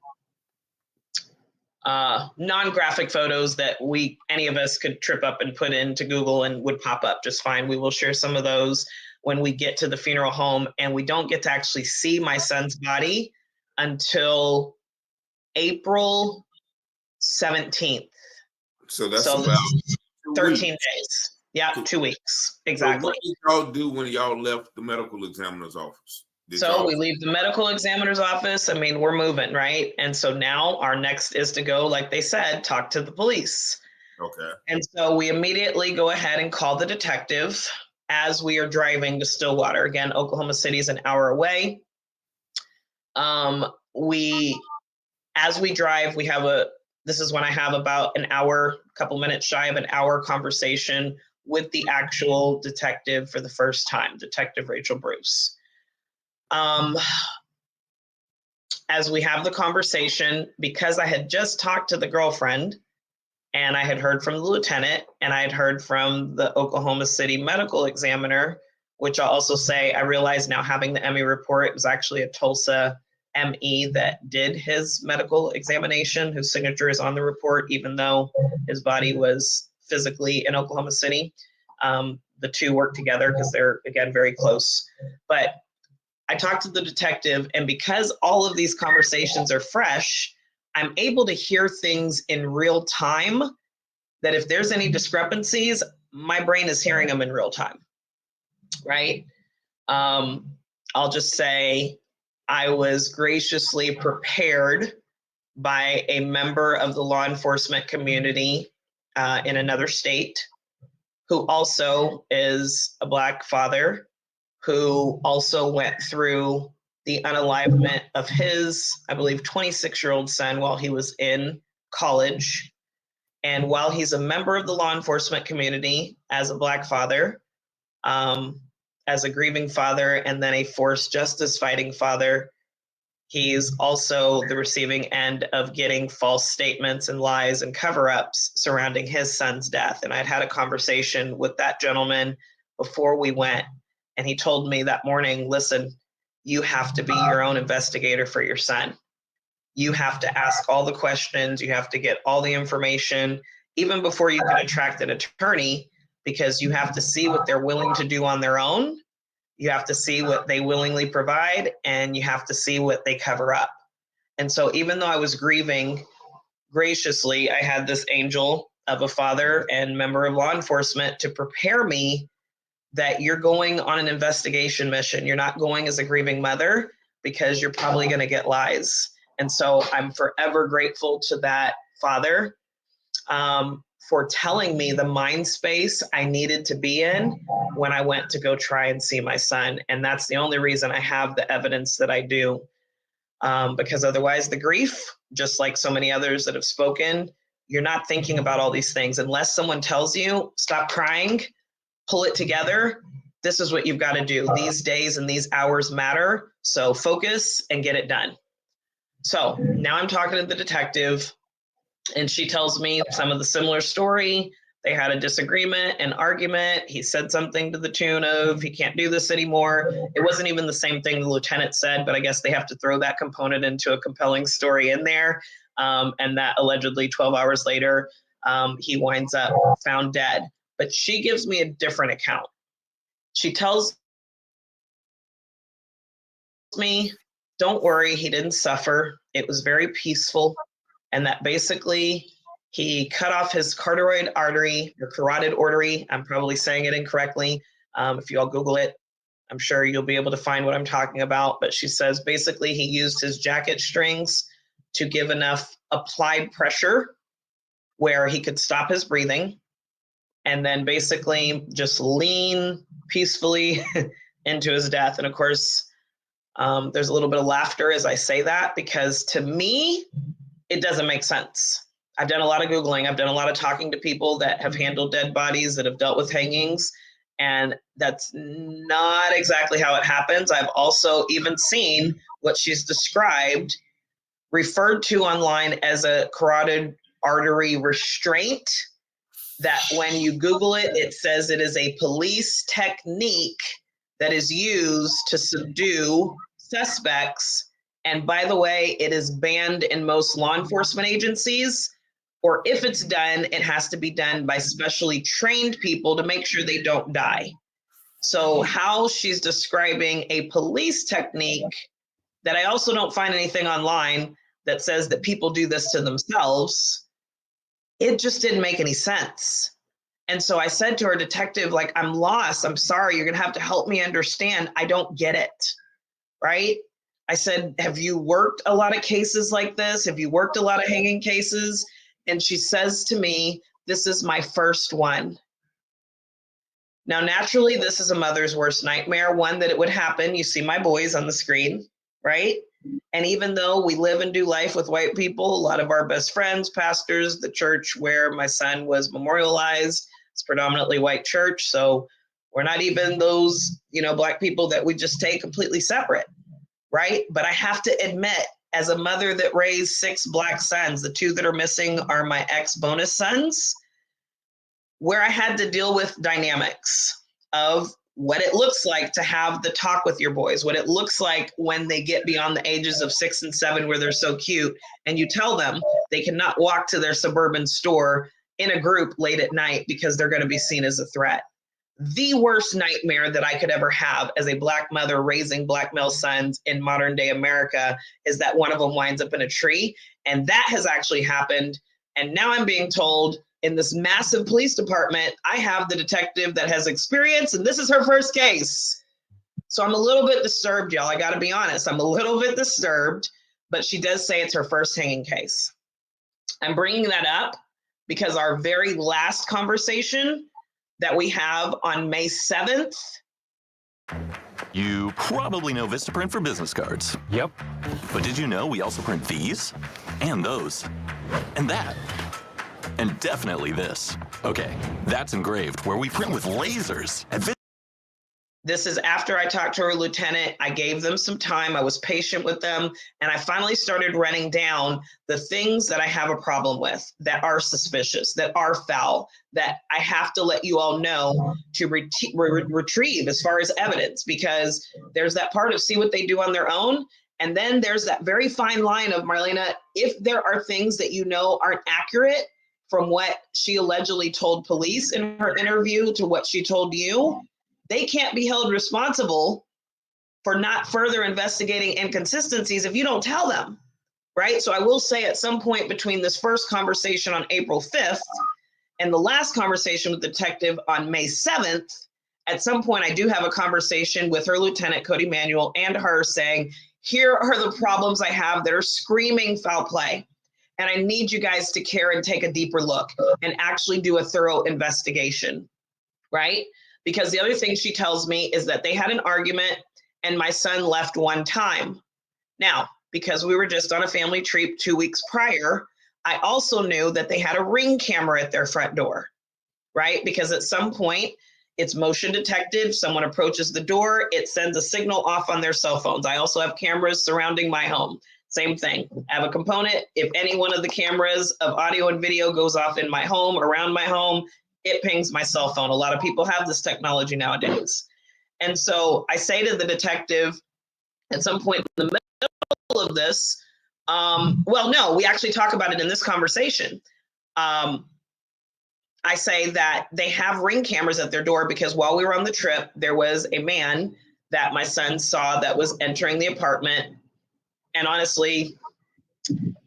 D: non-graphic photos that any of us could trip up and put into Google and would pop up just fine. We will share some of those when we get to the funeral home, and we don't get to actually see my son's body until April 17th.
B: So that's about
D: 13 days. Yeah, 2 weeks,
B: So
D: exactly.
B: what did y'all do when y'all left the medical examiner's office?
D: So we leave the medical examiner's office. I mean, we're moving, right? And so now our next is to go, like they said, talk to the police.
B: Okay.
D: And so we immediately go ahead and call the detective as we are driving to Stillwater. Again, Oklahoma City is an hour away. As we drive, this is when I have about an hour, a couple minutes shy of an hour conversation with the actual detective for the first time, Detective Rachel Bruce. As we have the conversation, because I had just talked to the girlfriend and I had heard from the lieutenant and I had heard from the Oklahoma City medical examiner, which I'll also say, I realize now having the ME report, it was actually a Tulsa ME that did his medical examination, whose signature is on the report, even though his body was physically in Oklahoma City. The two work together because they're, again, very close. But I talked to the detective, and because all of these conversations are fresh, I'm able to hear things in real time that if there's any discrepancies, my brain is hearing them in real time, right? I'll just say I was graciously prepared by a member of the law enforcement community in another state who also is a Black father who also went through the unalivement of his, I believe, 26-year-old son while he was in college. And while he's a member of the law enforcement community as a Black father, as a grieving father, and then a forced justice fighting father, he's also the receiving end of getting false statements and lies and cover-ups surrounding his son's death. And I'd had a conversation with that gentleman before we went, and he told me that morning, listen, you have to be your own investigator for your son. You have to ask all the questions. You have to get all the information, even before you can attract an attorney, because you have to see what they're willing to do on their own. You have to see what they willingly provide, and you have to see what they cover up. And so even though I was grieving, graciously, I had this angel of a father and member of law enforcement to prepare me that you're going on an investigation mission. You're not going as a grieving mother because you're probably going to get lies. And so I'm forever grateful to that father for telling me the mind space I needed to be in when I went to go try and see my son. And that's the only reason I have the evidence that I do. Because otherwise the grief, just like so many others that have spoken, you're not thinking about all these things. Unless someone tells you, stop crying, pull it together, this is what you've got to do. These days and these hours matter. So focus and get it done. So now I'm talking to the detective, and she tells me some of the similar story. They had a disagreement, an argument. He said something to the tune of, he can't do this anymore. It wasn't even the same thing the lieutenant said, but I guess they have to throw that component into a compelling story in there. And that allegedly 12 hours later, he winds up found dead. But she gives me a different account. She tells me, don't worry, he didn't suffer. It was very peaceful. And that basically he cut off his carotid artery, or carotid artery. I'm probably saying it incorrectly. If you all Google it, I'm sure you'll be able to find what I'm talking about. But she says basically he used his jacket strings to give enough applied pressure where he could stop his breathing, and then basically just lean peacefully into his death. And of course, there's a little bit of laughter as I say that, because to me, it doesn't make sense. I've done a lot of Googling. I've done a lot of talking to people that have handled dead bodies, that have dealt with hangings, and that's not exactly how it happens. I've also even seen what she's described referred to online as a carotid artery restraint, that when you Google it, it says it is a police technique that is used to subdue suspects. And by the way, it is banned in most law enforcement agencies, or if it's done, it has to be done by specially trained people to make sure they don't die. So how she's describing a police technique that I also don't find anything online that says that people do this to themselves, it just didn't make any sense. And so I said to her, detective, like, I'm lost. I'm sorry. You're going to have to help me understand. I don't get it. Right? I said, have you worked a lot of cases like this? Have you worked a lot of hanging cases? And she says to me, this is my first one. Now, naturally, this is a mother's worst nightmare, one that it would happen. You see my boys on the screen, right? And even though we live and do life with white people, a lot of our best friends, pastors, the church where my son was memorialized, it's predominantly white church. So we're not even those, Black people that we just take completely separate, right? But I have to admit, as a mother that raised 6 Black sons, the 2 that are missing are my ex-bonus sons, where I had to deal with dynamics of what it looks like to have the talk with your boys, what it looks like when they get beyond the ages of 6 and 7 where they're so cute, and you tell them they cannot walk to their suburban store in a group late at night because they're going to be seen as a threat. The worst nightmare that I could ever have as a Black mother raising Black male sons in modern day America is that one of them winds up in a tree. And that has actually happened. And now I'm being told in this massive police department, I have the detective that has experience, and this is her first case. So I'm a little bit disturbed, y'all. I got to be honest. I'm a little bit disturbed, but she does say it's her first hanging case. I'm bringing that up because our very last conversation that we have on May 7th.
J: You probably know Vistaprint for business cards.
K: Yep.
J: But did you know we also print these? And those? And that? And definitely this. Okay, that's engraved, where we print with lasers.
D: This is after I talked to her lieutenant. I gave them some time. I was patient with them. And I finally started running down the things that I have a problem with, that are suspicious, that are foul, that I have to let you all know to retrieve as far as evidence, because there's that part of see what they do on their own. And then there's that very fine line of, Marlena, if there are things that aren't accurate from what she allegedly told police in her interview to what she told you, they can't be held responsible for not further investigating inconsistencies if you don't tell them, right? So I will say at some point between this first conversation on April 5th and the last conversation with the detective on May 7th, at some point I do have a conversation with her lieutenant, Cody Manuel, and her saying, here are the problems I have that are screaming foul play. And I need you guys to care and take a deeper look and actually do a thorough investigation, right? Because the other thing she tells me is that they had an argument and my son left one time. Now, because we were just on a family trip 2 weeks prior, I also knew that they had a Ring camera at their front door, right? Because at some point, it's motion detected. Someone approaches the door, it sends a signal off on their cell phones. I also have cameras surrounding my home. Same thing. I have a component. If any one of the cameras of audio and video goes off in my home, around my home, it pings my cell phone. A lot of people have this technology nowadays. And so I say to the detective at some point in the middle of this, we actually talk about it in this conversation. I say that they have Ring cameras at their door because while we were on the trip, there was a man that my son saw that was entering the apartment. And honestly,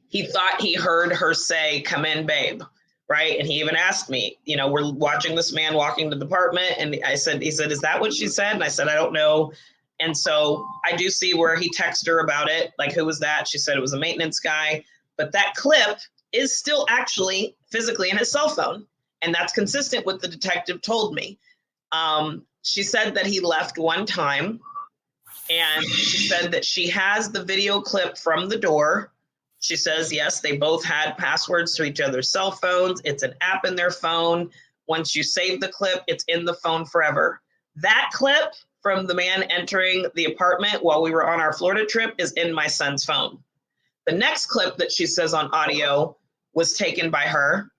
D: he thought he heard her say, "Come in, babe." Right. And he even asked me, we're watching this man walking to the apartment. And he said, is that what she said? And I said, I don't know. And so I do see where he texted her about it. Like, who was that? She said it was a maintenance guy. But that clip is still actually physically in his cell phone. And that's consistent with the detective told me. She said that he left one time. And she said that she has the video clip from the door. She says, yes, they both had passwords to each other's cell phones. It's an app in their phone. Once you save the clip, it's in the phone forever. That clip from the man entering the apartment while we were on our Florida trip is in my son's phone. The next clip that she says on audio was taken by her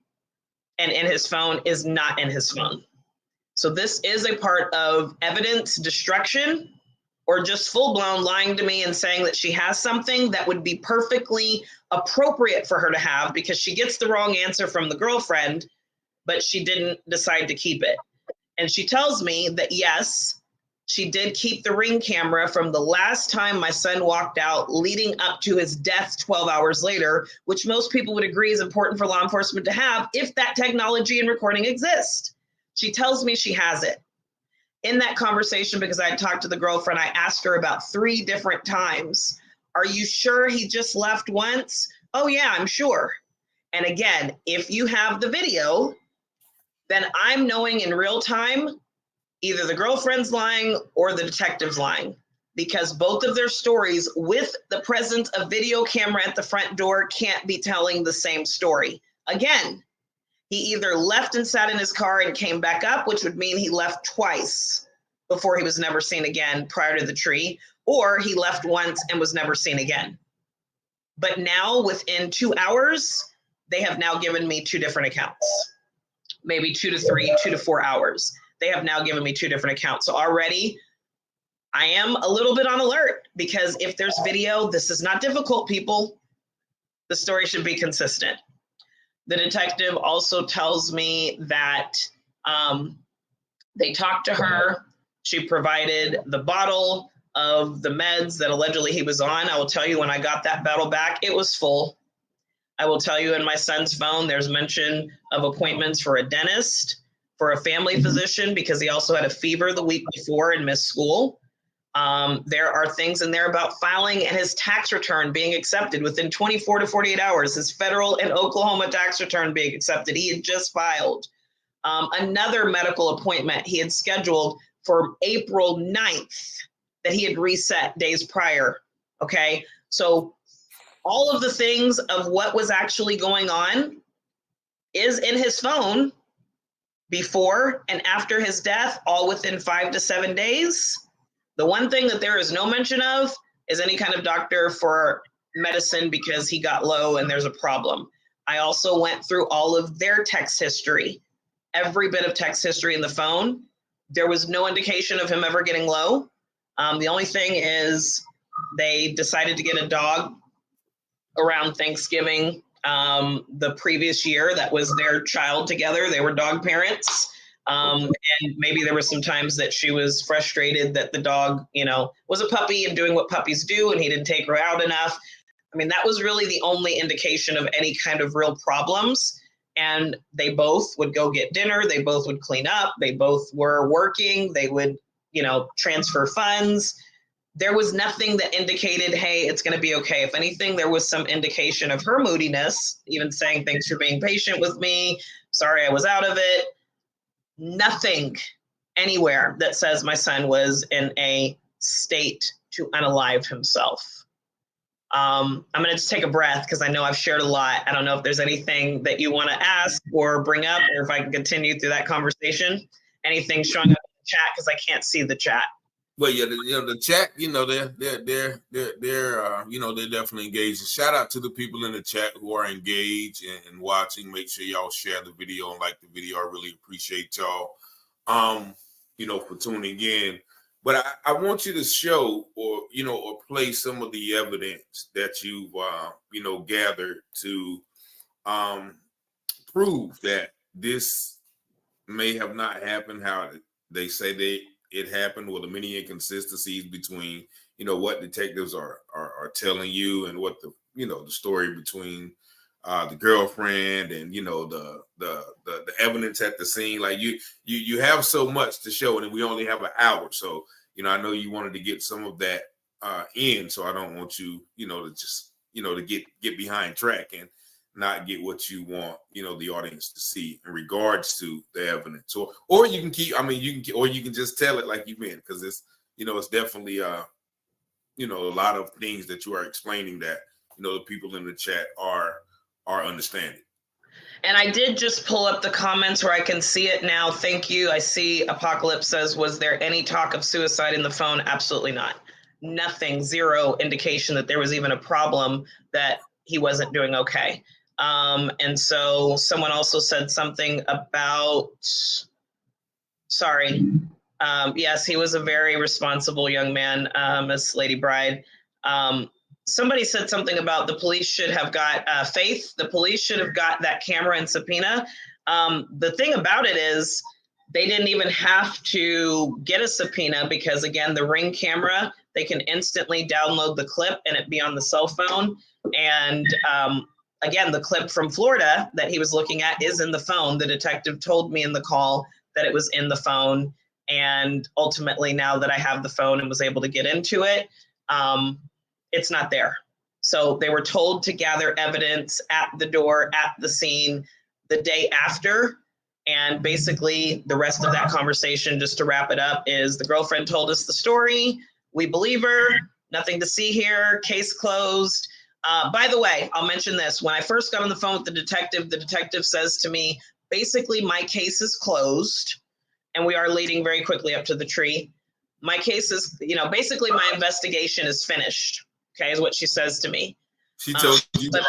D: and in his phone is not in his phone. So this is a part of evidence destruction, or just full-blown lying to me and saying that she has something that would be perfectly appropriate for her to have because she gets the wrong answer from the girlfriend, but she didn't decide to keep it. And she tells me that, yes, she did keep the Ring camera from the last time my son walked out leading up to his death 12 hours later, which most people would agree is important for law enforcement to have if that technology and recording exists. She tells me she has it. In that conversation, because I had talked to the girlfriend, I asked her about 3 different times, are you sure he just left once? Oh yeah, I'm sure. And again, if you have the video, then I'm knowing in real time, either the girlfriend's lying or the detective's lying, because both of their stories with the presence of video camera at the front door can't be telling the same story. Again, he either left and sat in his car and came back up, which would mean he left twice before he was never seen again prior to the tree, or he left once and was never seen again. But now within 2 hours, they have now given me 2 different accounts, maybe 2 to 3, 2 to 4 hours. They have now given me 2 different accounts. So already I am a little bit on alert, because if there's video, this is not difficult, people. The story should be consistent. The detective also tells me that they talked to her. She provided the bottle of the meds that allegedly he was on. I will tell you, when I got that bottle back, it was full. I will tell you, in my son's phone, there's mention of appointments for a dentist, for a family physician, because he also had a fever the week before and missed school. There are things in there about filing and his tax return being accepted within 24 to 48 hours, his federal and Oklahoma tax return being accepted. He had just filed. Another medical appointment he had scheduled for April 9th that he had reset days prior. Okay, so all of the things of what was actually going on is in his phone before and after his death, all within 5 to 7 days. The one thing that there is no mention of is any kind of doctor for medicine, because he got low and there's a problem. I also went through all of their text history, every bit of text history in the phone. There was no indication of him ever getting low. The only thing is they decided to get a dog around Thanksgiving the previous year. That was their child together. They were dog parents. And maybe there were some times that she was frustrated that the dog, was a puppy and doing what puppies do, and he didn't take her out enough. I mean, that was really the only indication of any kind of real problems. And they both would go get dinner. They both would clean up. They both were working. They would, transfer funds. There was nothing that indicated, hey, it's going to be okay. If anything, there was some indication of her moodiness, even saying, thanks for being patient with me. Sorry, I was out of it. Nothing anywhere that says my son was in a state to unalive himself. I'm going to just take a breath, because I know I've shared a lot. I don't know if there's anything that you want to ask or bring up, or if I can continue through that conversation. Anything showing up in the chat, because I can't see the chat.
B: Well, yeah, the chat, they're definitely engaged. Shout out to the people in the chat who are engaged and watching. Make sure y'all share the video and like the video. I really appreciate y'all, for tuning in. But I want you to show or play some of the evidence that you've, gathered to prove that this may have not happened how they say it happened, with the many inconsistencies between, what detectives are telling you and what the story between the girlfriend and, the evidence at the scene. Like you have so much to show, and we only have an hour. So, I know you wanted to get some of that in, so I don't want you, to just, to get behind track and not get what you want, the audience to see in regards to the evidence. Or you can you can just tell it like you've been, because it's, it's definitely, a lot of things that you are explaining that, the people in the chat are understanding.
D: And I did just pull up the comments where I can see it now. Thank you. I see Apocalypse says, was there any talk of suicide in the phone? Absolutely not. Nothing, zero indication that there was even a problem, that he wasn't doing okay. And so someone also said something about, yes, he was a very responsible young man, Miss Lady Bride. Somebody said something about the police should have got Faith. The police should have got that camera and subpoena. The thing about it is they didn't even have to get a subpoena, because again, the Ring camera, they can instantly download the clip and it be on the cell phone. And again, the clip from Florida that he was looking at is in the phone. The detective told me in the call that it was in the phone. And ultimately, now that I have the phone and was able to get into it, it's not there. So they were told to gather evidence at the door, at the scene, the day after. And basically, the rest of that conversation, just to wrap it up, is the girlfriend told us the story. We believe her. Nothing to see here. Case closed. By the way, I'll mention this. When I first got on the phone with the detective says to me, basically, my case is closed. And we are leading very quickly up to the tree. My case is, basically my investigation is finished. Okay, is what she says to me.
B: She told you that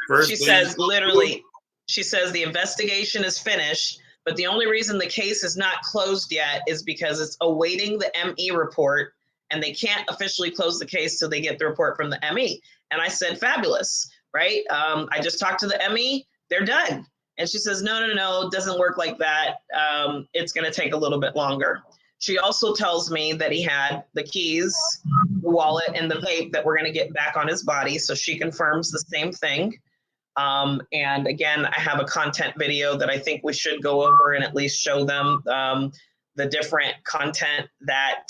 B: first.
D: She says literally, she says the investigation is finished, but the only reason the case is not closed yet is because it's awaiting the ME report, and they can't officially close the case till they get the report from the ME. And I said, fabulous, right? I just talked to the ME, they're done. And she says, no, it doesn't work like that. It's going to take a little bit longer. She also tells me that he had the keys, the wallet, and the vape that we're going to get back on his body. So she confirms the same thing. And again, I have a content video that I think we should go over and at least show them the different content that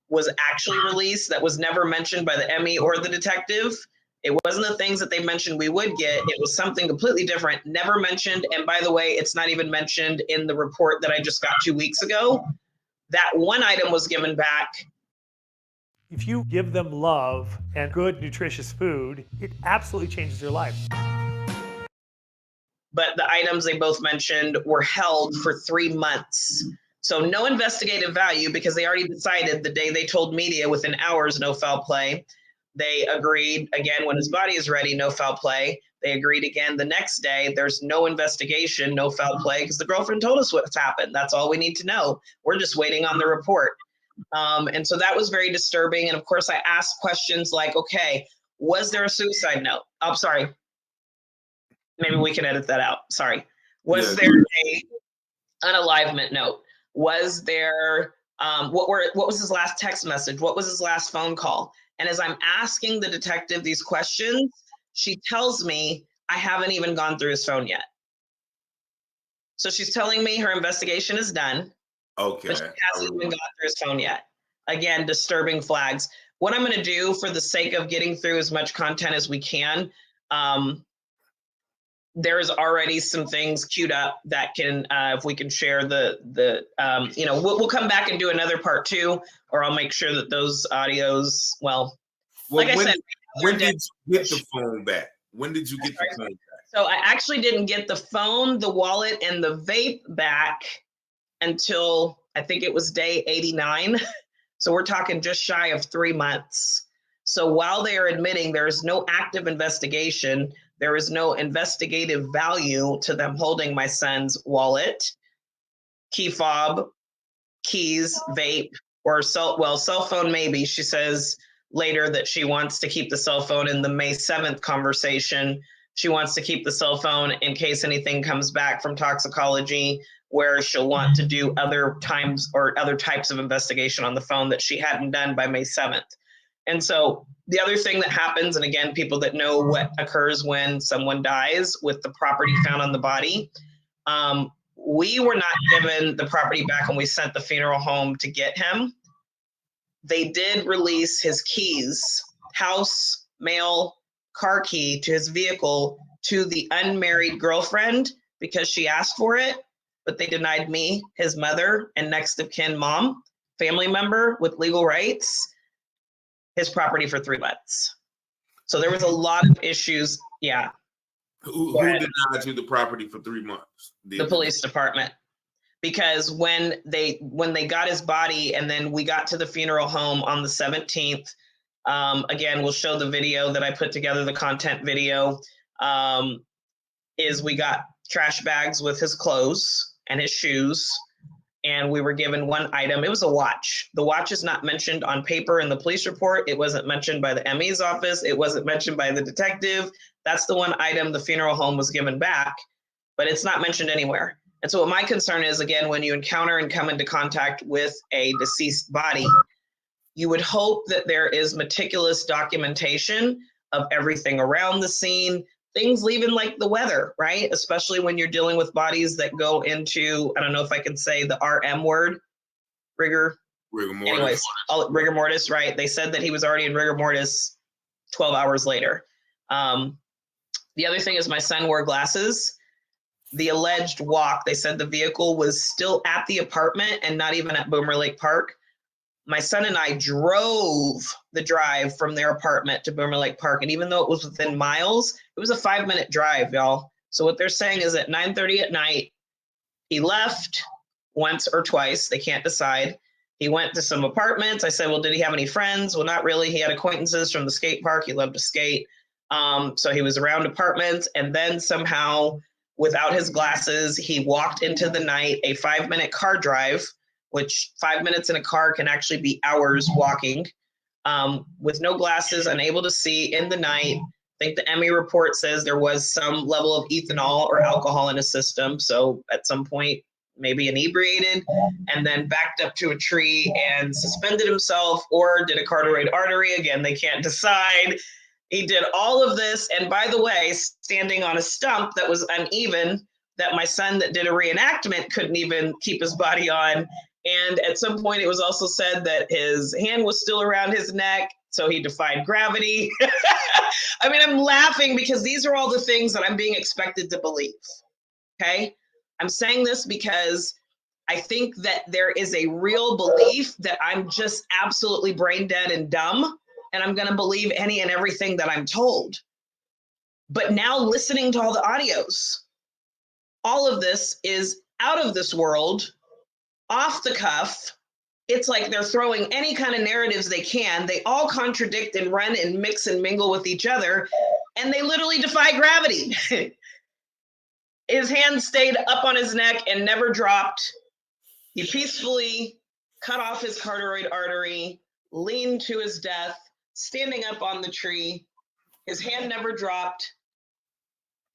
D: was actually released that was never mentioned by the ME or the detective. It wasn't the things that they mentioned we would get. It was something completely different, never mentioned. And by the way, it's not even mentioned in the report that I just got 2 weeks ago. That one item was given back.
K: If you give them love and good, nutritious food, it absolutely changes their life.
D: But the items they both mentioned were held for 3 months. So no investigative value, because they already decided the day they told media within hours, no foul play. They agreed again when his body is ready, no foul play. They agreed again the next day, there's no investigation, no foul play, because the girlfriend told us what's happened. That's all we need to know. We're just waiting on the report. And so that was very disturbing. And of course, I asked questions like, okay, was there a suicide note? Oh, sorry. Maybe we can edit that out. Sorry. Was there a unalivement note? Was there, what was his last text message? What was his last phone call? And as I'm asking the detective these questions, she tells me I haven't even gone through his phone yet. So she's telling me her investigation is done.
B: Okay.
D: But she hasn't even gone through his phone yet. Again, disturbing flags. What I'm going to do for the sake of getting through as much content as we can, there's already some things queued up that can, if we can share we'll come back and do another part 2, or I'll make sure that those audios, like I said.
B: When did you get the phone back? When did you get the phone back?
D: So I actually didn't get the phone, the wallet, and the vape back until I think it was day 89. So we're talking just shy of 3 months. So while they are admitting there is no active investigation, there is no investigative value to them holding my son's wallet, key fob, keys, vape, or cell phone maybe. She says later that she wants to keep the cell phone in the May 7th conversation. She wants to keep the cell phone in case anything comes back from toxicology, where she'll want to do other times or other types of investigation on the phone that she hadn't done by May 7th. And so the other thing that happens, and again, people that know what occurs when someone dies with the property found on the body, we were not given the property back when we sent the funeral home to get him. They did release his keys, house, mail, car key to his vehicle to the unmarried girlfriend because she asked for it, but they denied me, his mother, and next of kin mom, family member with legal rights, his property for 3 months. So there was a lot of issues. Yeah.
B: Who denied you the property for 3 months?
D: The police department. Because when they got his body and then we got to the funeral home on the 17th, again, we'll show the video that I put together, the content video, is we got trash bags with his clothes and his shoes. And we were given one item. It was a watch. The watch is not mentioned on paper in the police report. It wasn't mentioned by the ME's office. It wasn't mentioned by the detective. That's the one item the funeral home was given back, but it's not mentioned anywhere. And so what my concern is, again, when you encounter and come into contact with a deceased body, you would hope that there is meticulous documentation of everything around the scene, things leaving like the weather, right? Especially when you're dealing with bodies that go into, I don't know if I can say the RM word, rigor
B: mortis.
D: Anyways, rigor mortis, right? They said that he was already in rigor mortis 12 hours later. The other thing is my son wore glasses. The alleged walk, they said the vehicle was still at the apartment and not even at Boomer Lake Park. My son and I drove the drive from their apartment to Boomer Lake Park. And even though it was within miles, it was a 5-minute drive, y'all. So what they're saying is at 9:30 at night, he left once or twice. They can't decide. He went to some apartments. I said, well, did he have any friends? Well, not really. He had acquaintances from the skate park. He loved to skate. So he was around apartments. And then somehow, without his glasses, he walked into the night, a 5-minute car drive, which 5 minutes in a car can actually be hours walking, with no glasses, unable to see in the night. I think the ME report says there was some level of ethanol or alcohol in his system. So at some point, maybe inebriated, and then backed up to a tree and suspended himself, or did a carotid artery. Again, they can't decide. He did all of this. And by the way, standing on a stump that was uneven, that my son that did a reenactment couldn't even keep his body on. And at some point, it was also said that his hand was still around his neck, so he defied gravity. I mean, I'm laughing because these are all the things that I'm being expected to believe, okay? I'm saying this because I think that there is a real belief that I'm just absolutely brain dead and dumb, and I'm going to believe any and everything that I'm told. But now listening to all the audios, all of this is out of this world, off the cuff. It's like they're throwing any kind of narratives they can. They all contradict and run and mix and mingle with each other, and they literally defy gravity. His hand stayed up on his neck and never dropped. He peacefully cut off his carotid artery, leaned to his death, standing up on the tree. His hand never dropped,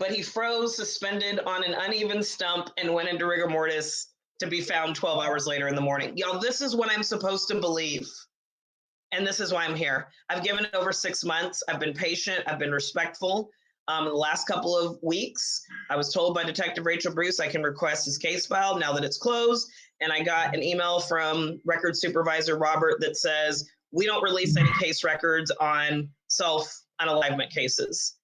D: but he froze, suspended on an uneven stump, and went into rigor mortis to be found 12 hours later in the morning. Y'all, this is what I'm supposed to believe. And this is why I'm here. I've given it over 6 months. I've been patient. I've been respectful. In the last couple of weeks, I was told by Detective Rachel Bruce I can request his case file now that it's closed. And I got an email from Record Supervisor Robert that says, we don't release any case records on self-unalivement cases.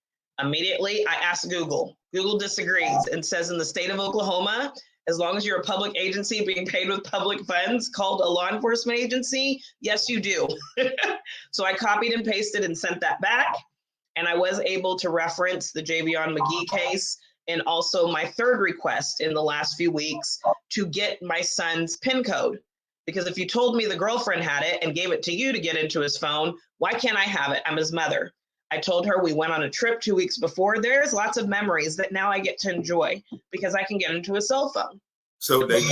D: Immediately, I asked Google. Google disagrees and says in the state of Oklahoma, as long as you're a public agency being paid with public funds called a law enforcement agency, yes, you do. So I copied and pasted and sent that back. And I was able to reference the Javion McGee case and also my third request in the last few weeks to get my son's PIN code. Because if you told me the girlfriend had it and gave it to you to get into his phone, why can't I have it? I'm his mother. I told her we went on a trip 2 weeks before. There's lots of memories that now I get to enjoy because I can get into a cell phone.
B: So they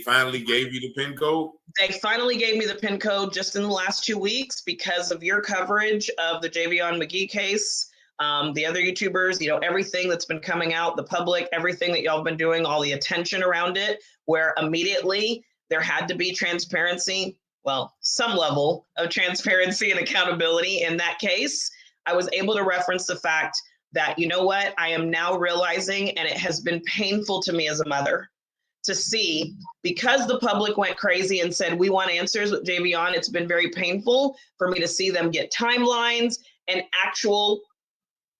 B: finally gave you the PIN code?
D: They finally gave me the PIN code just in the last 2 weeks because of your coverage of the Javion McGee case. The other YouTubers, you know, everything that's been coming out, the public, everything that y'all have been doing, all the attention around it, where immediately there had to be transparency. Well, some level of transparency and accountability in that case. I was able to reference the fact that, you know what, I am now realizing, and it has been painful to me as a mother to see, because the public went crazy and said, we want answers with Javion, it's been very painful for me to see them get timelines and actual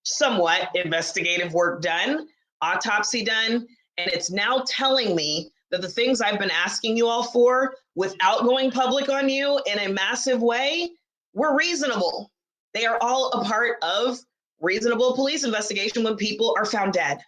D: somewhat investigative work done, autopsy done, and it's now telling me that the things I've been asking you all for without going public on you in a massive way were reasonable. They are all a part of reasonable police investigation when people are found dead.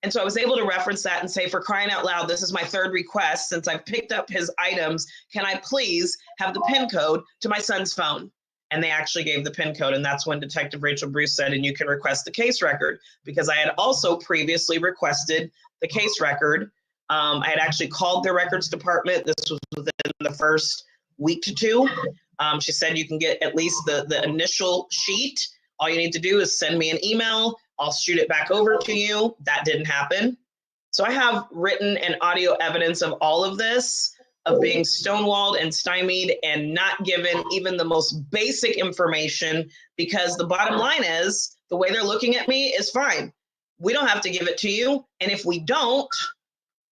D: And so I was able to reference that and say, for crying out loud, this is my third request. Since I've picked up his items, can I please have the PIN code to my son's phone? And they actually gave the PIN code. And that's when Detective Rachel Bruce said, and you can request the case record, because I had also previously requested the case record. I had actually called their records department. This was within the first week to two. She said, you can get at least the initial sheet. All you need to do is send me an email. I'll shoot it back over to you. That didn't happen. So I have written and audio evidence of all of this, of being stonewalled and stymied and not given even the most basic information, because the bottom line is the way they're looking at me is fine. We don't have to give it to you. And if we don't,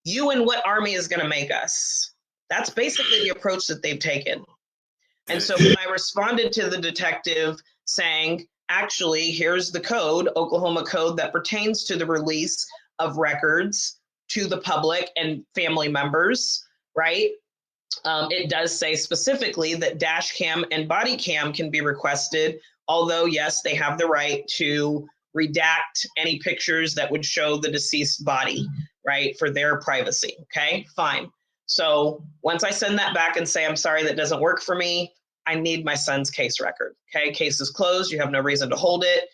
D: you and what army is going to make us? That's basically the approach that they've taken. And so when I responded to the detective saying, actually, here's the code, Oklahoma code, that pertains to the release of records to the public and family members, right? It does say specifically that dash cam and body cam can be requested, although, yes, they have the right to redact any pictures that would show the deceased body, right, for their privacy. Okay, fine. So once I send that back and say, I'm sorry, that doesn't work for me, I need my son's case record. Okay, case is closed. You have no reason to hold it.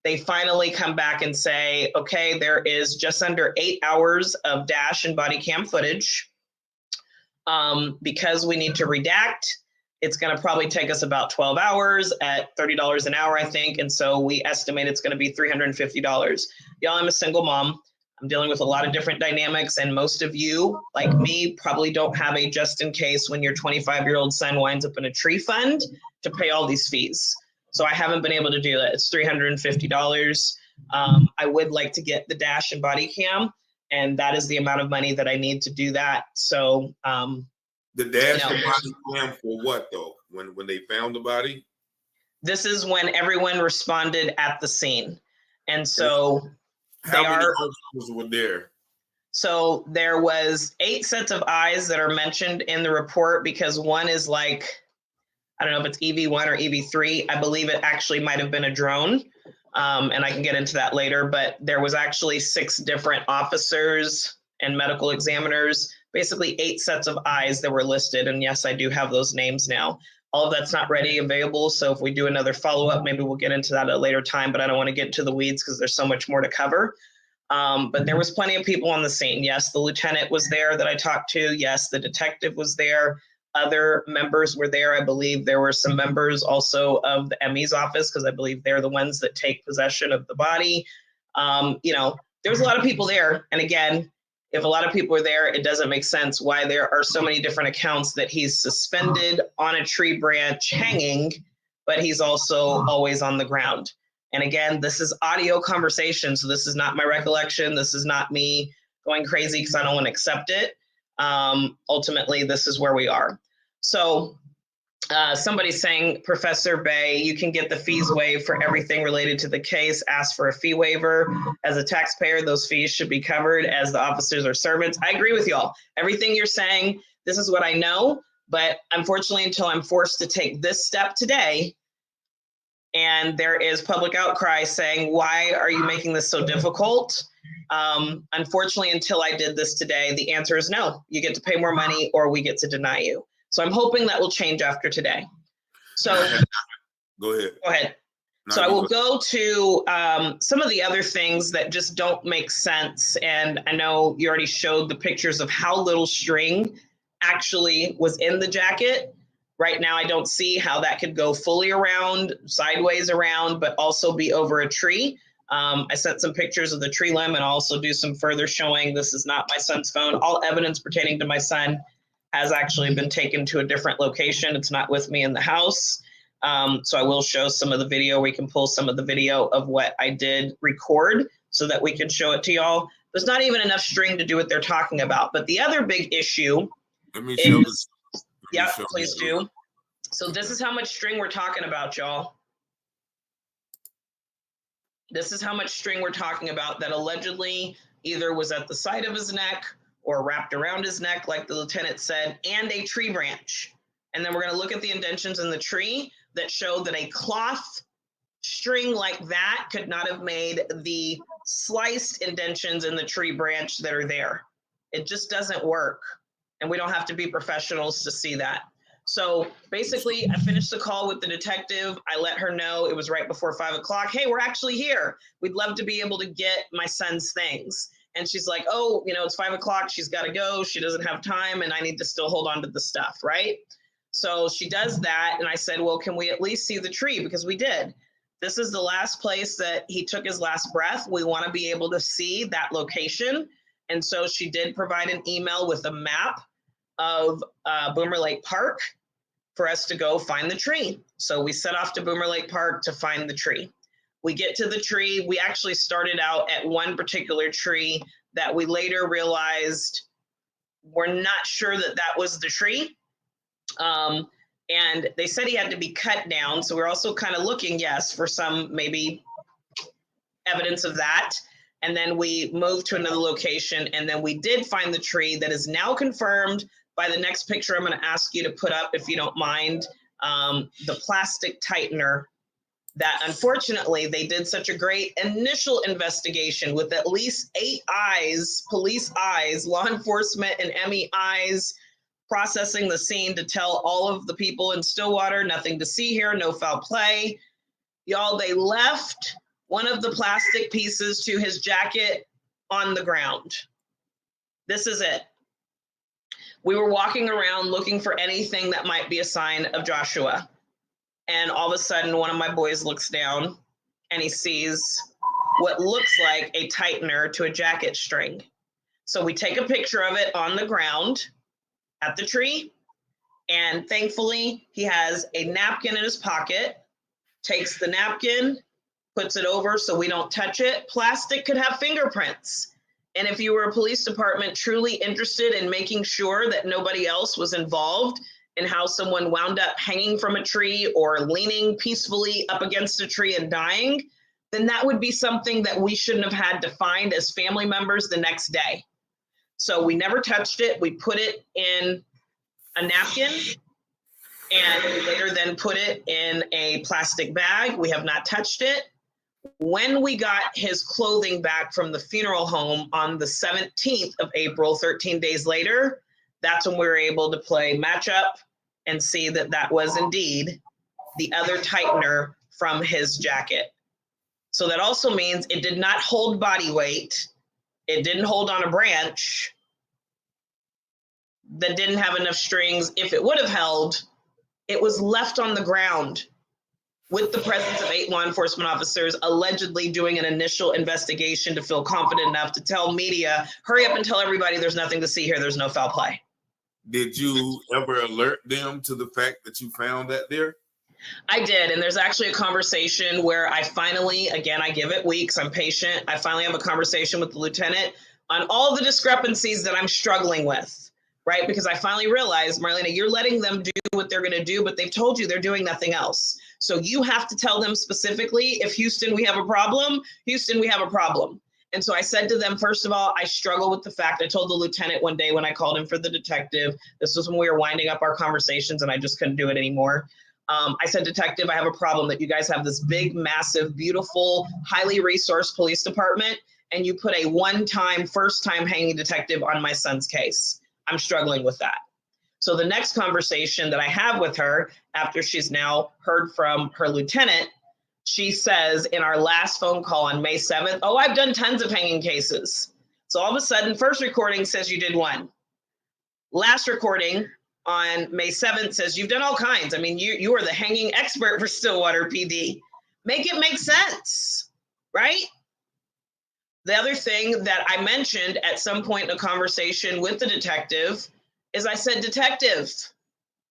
D: They finally come back and say, okay, there is just under 8 hours of dash and body cam footage. Because we need to redact, it's going to probably take us about 12 hours at $30 an hour, I think. And so we estimate it's going to be $350. Y'all, I'm a single mom. I'm dealing with a lot of different dynamics. And most of you, like me, probably don't have a just in case when your 25-year-old son winds up in a tree fund to pay all these fees. So I haven't been able to do that. It's $350. I would like to get the dash and body cam, and that is the amount of money that I need to do that. So
B: the dash and body cam for what though? When they found the body?
D: This is when everyone responded at the scene. And so
B: how many officers were there?
D: So there was 8 sets of eyes that are mentioned in the report, because one is like, I don't know if it's EV1 or EV3. I believe it actually might have been a drone. And I can get into that later, but there was actually 6 different officers and medical examiners, basically 8 sets of eyes that were listed. And yes, I do have those names now. All of that's not ready, available. So if we do another follow-up, maybe we'll get into that at a later time, but I don't want to get into the weeds because there's so much more to cover. But there was plenty of people on the scene. Yes, the lieutenant was there that I talked to. Yes, the detective was there. Other members were there. I believe there were some members also of the ME's office, because I believe they're the ones that take possession of the body. You know, there's a lot of people there. And again, if a lot of people are there, it doesn't make sense why there are so many different accounts that he's suspended on a tree branch hanging, but he's also always on the ground. And again, this is audio conversation. So this is not my recollection. This is not me going crazy because I don't want to accept it. Ultimately, this is where we are. So somebody's saying, Professor Bay, you can get the fees waived for everything related to the case. Ask for a fee waiver. As a taxpayer, those fees should be covered as the officers are servants. I agree with y'all. Everything you're saying, this is what I know. But unfortunately, until I'm forced to take this step today, and there is public outcry saying, why are you making this so difficult? Unfortunately, until I did this today, the answer is no. You get to pay more money or we get to deny you. So I'm hoping that will change after today. So
B: go ahead.
D: Go ahead.
B: No,
D: so I will go to some of the other things that just don't make sense. And I know you already showed the pictures of how little string actually was in the jacket. Right now, I don't see how that could go fully around, sideways around, but also be over a tree. I sent some pictures of the tree limb and also do some further showing. This is not my son's phone. All evidence pertaining to my son has actually been taken to a different location. It's not with me in the house. So I will show some of the video. We can pull some of the video of what I did record so that we can show it to y'all. There's not even enough string to do what they're talking about. But the other big issue is, yeah, please do. So this is how much string we're talking about, y'all. This is how much string we're talking about that allegedly either was at the side of his neck or wrapped around his neck, like the lieutenant said, and a tree branch. And then we're going to look at the indentions in the tree that show that a cloth string like that could not have made the sliced indentions in the tree branch that are there. It just doesn't work. And we don't have to be professionals to see that. So basically, I finished the call with the detective. I let her know, it was right before 5 o'clock. Hey, we're actually here. We'd love to be able to get my son's things. And she's like, oh, you know, it's 5 o'clock. She's got to go. She doesn't have time. And I need to still hold on to the stuff, right? So she does that. And I said, well, can we at least see the tree? Because we did. This is the last place that he took his last breath. We want to be able to see that location. And so she did provide an email with a map of Boomer Lake Park for us to go find the tree. So we set off to Boomer Lake Park to find the tree. We get to the tree. We actually started out at one particular tree that we later realized we're not sure that that was the tree. And they said he had to be cut down. So we're also kind of looking, yes, for some maybe evidence of that. And then we moved to another location, and then we did find the tree that is now confirmed by the next picture I'm going to ask you to put up, if you don't mind, the plastic tightener that unfortunately they did such a great initial investigation with at least 8 eyes, police eyes, law enforcement and ME eyes, processing the scene to tell all of the people in Stillwater, nothing to see here, no foul play. Y'all, they left one of the plastic pieces to his jacket on the ground. This is it. We were walking around looking for anything that might be a sign of Joshua. And all of a sudden, one of my boys looks down and he sees what looks like a tightener to a jacket string. So we take a picture of it on the ground at the tree. And thankfully, he has a napkin in his pocket, takes the napkin, puts it over so we don't touch it. Plastic could have fingerprints. And if you were a police department truly interested in making sure that nobody else was involved in how someone wound up hanging from a tree or leaning peacefully up against a tree and dying, then that would be something that we shouldn't have had to find as family members the next day. So we never touched it. We put it in a napkin, and we later then put it in a plastic bag. We have not touched it. When we got his clothing back from the funeral home on the 17th of April, 13 days later, that's when we were able to play matchup and see that that was indeed the other tightener from his jacket. So that also means it did not hold body weight. It didn't hold on a branch that didn't have enough strings. If it would have held, it was left on the ground with the presence of 8 law enforcement officers allegedly doing an initial investigation to feel confident enough to tell media, hurry up and tell everybody there's nothing to see here, there's no foul play.
B: Did you ever alert them to the fact that you found that there?
D: I did, and there's actually a conversation where I finally, again, I give it weeks, I'm patient, I finally have a conversation with the lieutenant on all the discrepancies that I'm struggling with, right? Because I finally realized, Marlena, you're letting them do what they're going to do, but they've told you they're doing nothing else. So you have to tell them specifically, if Houston, we have a problem, Houston, we have a problem. And so I said to them, first of all, I struggle with the fact, I told the lieutenant one day when I called him for the detective, this was when we were winding up our conversations and I just couldn't do it anymore. I said, detective, I have a problem that you guys have this big, massive, beautiful, highly resourced police department, and you put a one-time, first-time hanging detective on my son's case. I'm struggling with that. So the next conversation that I have with her, after she's now heard from her lieutenant, she says in our last phone call on May 7th, oh, I've done tons of hanging cases. So all of a sudden, first recording says you did one. Last recording on May 7th says you've done all kinds. I mean, you are the hanging expert for Stillwater PD. Make it make sense, right? The other thing that I mentioned at some point in a conversation with the detective is I said, detective,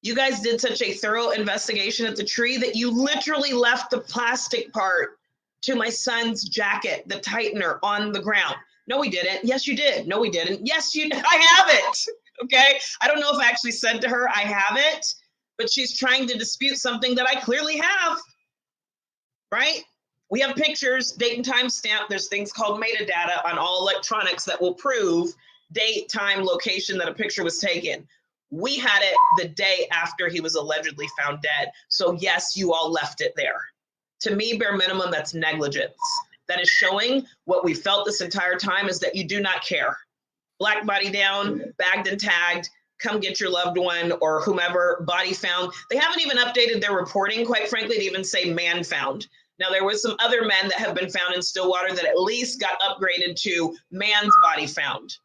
D: you guys did such a thorough investigation at the tree that you literally left the plastic part to my son's jacket, the tightener, on the ground. No, we didn't. Yes, you did. No, we didn't. Yes, you did. I have it. Okay. I don't know if I actually said to her, I have it, but she's trying to dispute something that I clearly have. Right? We have pictures, date and time stamp. There's things called metadata on all electronics that will prove date, time, location that a picture was taken. We had it the day after he was allegedly found dead. So yes, you all left it there. To me, bare minimum, that's negligence. That is showing what we felt this entire time is that you do not care. Black body down, bagged and tagged, come get your loved one or whomever, body found. They haven't even updated their reporting, quite frankly, to even say man found. Now, there was some other men that have been found in Stillwater that at least got upgraded to man's body found.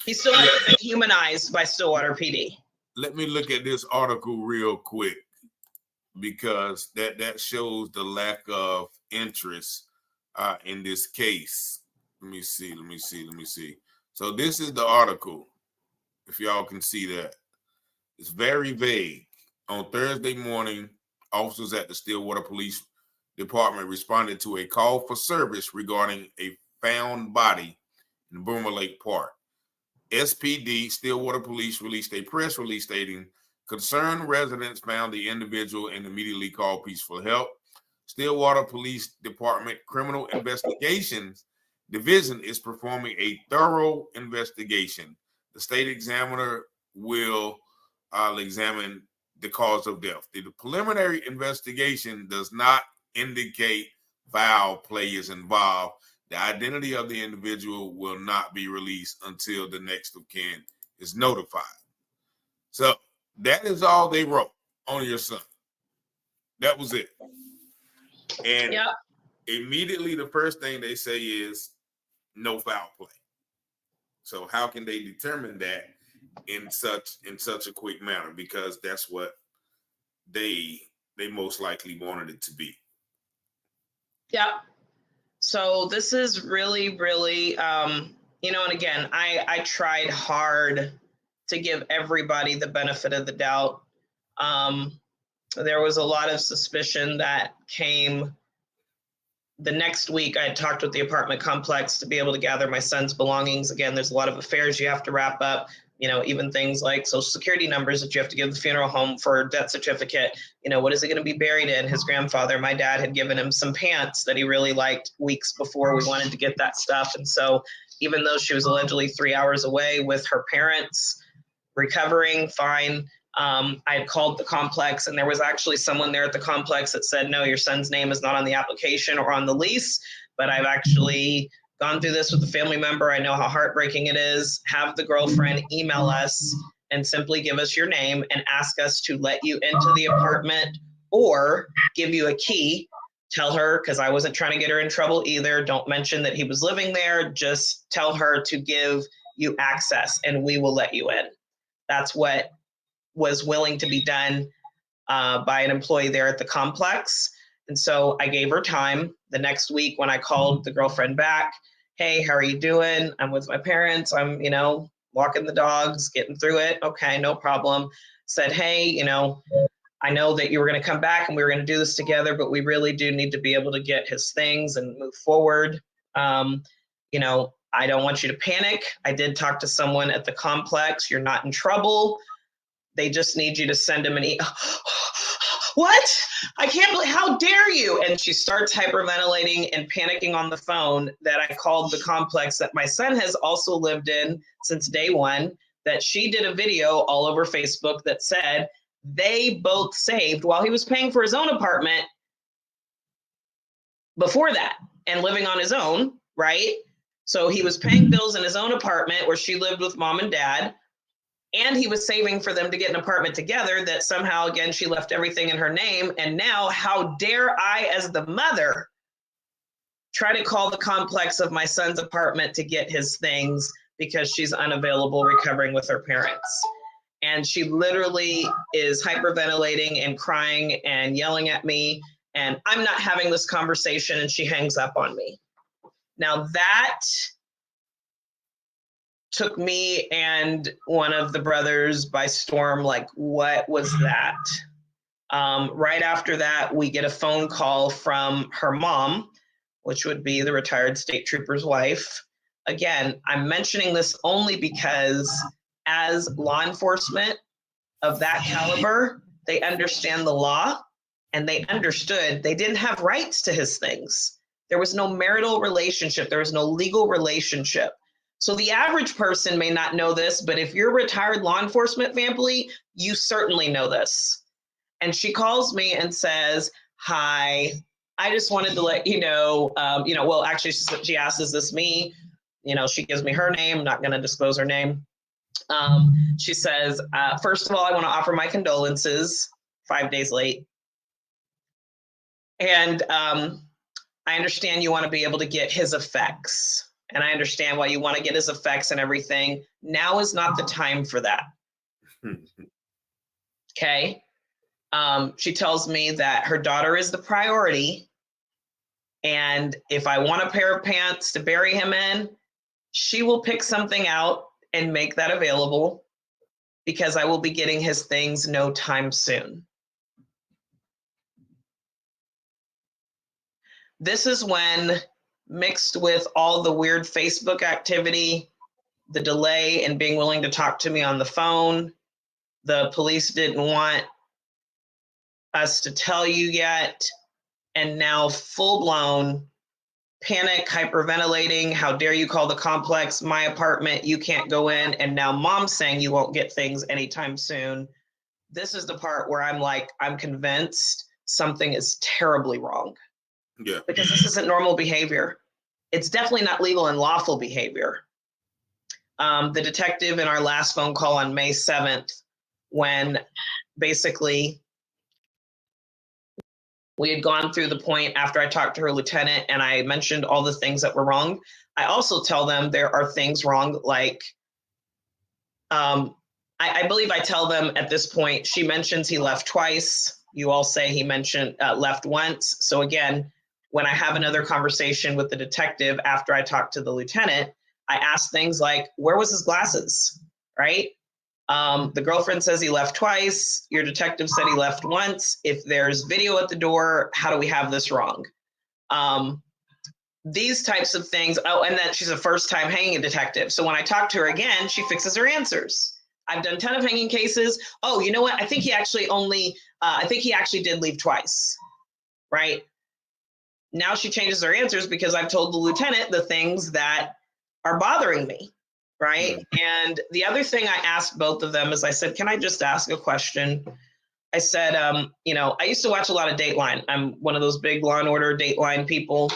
D: He still hasn't been humanized by Stillwater PD.
B: Let me look at this article real quick because that shows the lack of interest in this case. Let me see. So this is the article, if y'all can see that. It's very vague. On Thursday morning, officers at the Stillwater Police Department responded to a call for service regarding a found body in Boomer Lake Park. SPD, Stillwater Police, released a press release stating concerned residents found the individual and immediately called Peaceful Help. Stillwater Police Department Criminal Investigations Division is performing a thorough investigation. The state examiner will examine the cause of death. The preliminary investigation does not indicate foul play is involved. The identity of the individual will not be released until the next of kin is notified. So that is all they wrote on your son. That was it. And immediately the first thing they say is no foul play. So how can they determine that in such a quick manner? Because that's what they most likely wanted it to be.
D: Yeah. So this is really, really, and again, I tried hard to give everybody the benefit of the doubt. There was a lot of suspicion that came the next week. I had talked with the apartment complex to be able to gather my son's belongings. Again, there's a lot of affairs you have to wrap up, even things like social security numbers that you have to give the funeral home for a death certificate. What is it going to be buried in? His grandfather, my dad, had given him some pants that he really liked weeks before. We wanted to get that stuff. And so even though she was allegedly 3 hours away with her parents, recovering fine, I had called the complex, and there was actually someone there at the complex that said, no, your son's name is not on the application or on the lease, but I've actually gone through this with a family member. I know how heartbreaking it is. Have the girlfriend email us and simply give us your name and ask us to let you into the apartment or give you a key. Tell her, because I wasn't trying to get her in trouble either, don't mention that he was living there. Just tell her to give you access and we will let you in. That's what was willing to be done by an employee there at the complex. And so I gave her time. The next week when I called the girlfriend back, hey, how are you doing? I'm with my parents. I'm, walking the dogs, getting through it. Okay, no problem. Said, hey, I know that you were going to come back and we were going to do this together, but we really do need to be able to get his things and move forward. I don't want you to panic. I did talk to someone at the complex. You're not in trouble. They just need you to send him an email. What? I can't believe, how dare you? And she starts hyperventilating and panicking on the phone that I called the complex that my son has also lived in since day one, that she did a video all over Facebook that said they both saved while he was paying for his own apartment before that and living on his own, right? So he was paying bills in his own apartment where she lived with mom and dad, and he was saving for them to get an apartment together that somehow, again, she left everything in her name. And now how dare I, as the mother, try to call the complex of my son's apartment to get his things because she's unavailable recovering with her parents. And she literally is hyperventilating and crying and yelling at me, and I'm not having this conversation, and she hangs up on me. Now that took me and one of the brothers by storm. Like, what was that? Right after that, we get a phone call from her mom, which would be the retired state trooper's wife. Again, I'm mentioning this only because as law enforcement of that caliber, they understand the law, and they understood they didn't have rights to his things. There was no marital relationship. There was no legal relationship. So the average person may not know this, but if you're a retired law enforcement family, you certainly know this. And she calls me and says, hi, I just wanted to let you know, well, actually, she asks, is this me? She gives me her name, I'm not going to disclose her name. She says, first of all, I want to offer my condolences, 5 days late. And I understand you want to be able to get his effects. And I understand why you want to get his effects and everything. Now is not the time for that. Okay. She tells me that her daughter is the priority. And if I want a pair of pants to bury him in, she will pick something out and make that available because I will be getting his things no time soon. This is when, mixed with all the weird Facebook activity, the delay in being willing to talk to me on the phone, the police didn't want us to tell you yet, and now full-blown panic, hyperventilating, how dare you call the complex my apartment, you can't go in, and now mom's saying you won't get things anytime soon. This is the part where I'm like, I'm convinced something is terribly wrong.
B: Yeah.
D: Because this isn't normal behavior. It's definitely not legal and lawful behavior. The detective in our last phone call on May 7th, when basically we had gone through the point after I talked to her lieutenant and I mentioned all the things that were wrong. I also tell them there are things wrong, like I believe I tell them at this point, she mentions he left twice. You all say he mentioned left once. So again, when I have another conversation with the detective after I talk to the lieutenant, I ask things like, where was his glasses, right? The girlfriend says he left twice. Your detective said he left once. If there's video at the door, how do we have this wrong? These types of things. Oh, and that she's a first-time hanging detective. So when I talk to her again, she fixes her answers. I've done a ton of hanging cases. Oh, you know what? I think he actually did leave twice, right? Now she changes her answers because I've told the lieutenant the things that are bothering me, right? And the other thing I asked both of them is I said, can I just ask a question? I said, I used to watch a lot of Dateline. I'm one of those big Law and Order Dateline people.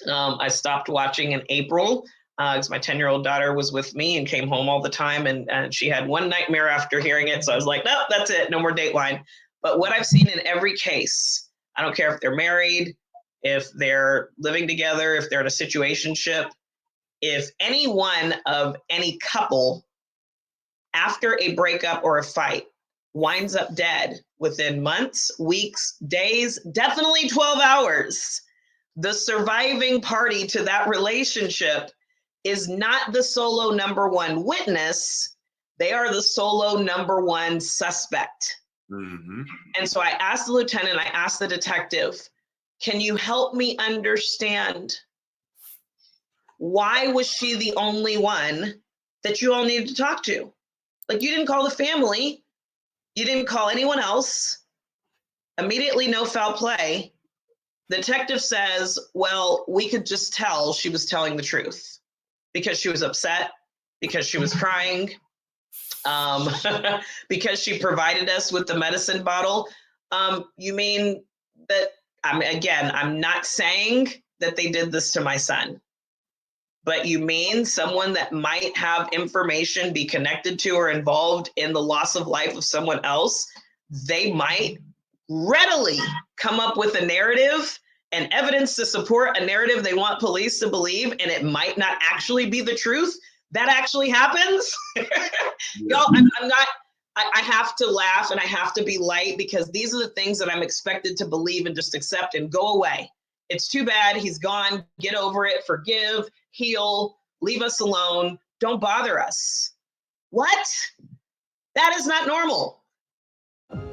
D: I stopped watching in April because my 10-year-old daughter was with me and came home all the time. And she had one nightmare after hearing it. So I was like, no, that's it. No more Dateline. But what I've seen in every case, I don't care if they're married, if they're living together, if they're in a situationship, if any one of any couple after a breakup or a fight winds up dead within months, weeks, days, definitely 12 hours, the surviving party to that relationship is not the solo number one witness. They are the solo number one suspect.
B: Mm-hmm.
D: And so I asked the lieutenant, I asked the detective, can you help me understand why was she the only one that you all needed to talk to? Like, you didn't call the family. You didn't call anyone else. Immediately, no foul play. The detective says, well, we could just tell she was telling the truth because she was upset, because she was crying, because she provided us with the medicine bottle. You mean that, I'm not saying that they did this to my son. But you mean someone that might have information be connected to or involved in the loss of life of someone else, they might readily come up with a narrative and evidence to support a narrative they want police to believe, and it might not actually be the truth. That actually happens. Y'all, I have to laugh and I have to be light because these are the things that I'm expected to believe and just accept and go away. It's too bad. He's gone. Get over it. Forgive, heal, leave us alone. Don't bother us. What? That is not normal.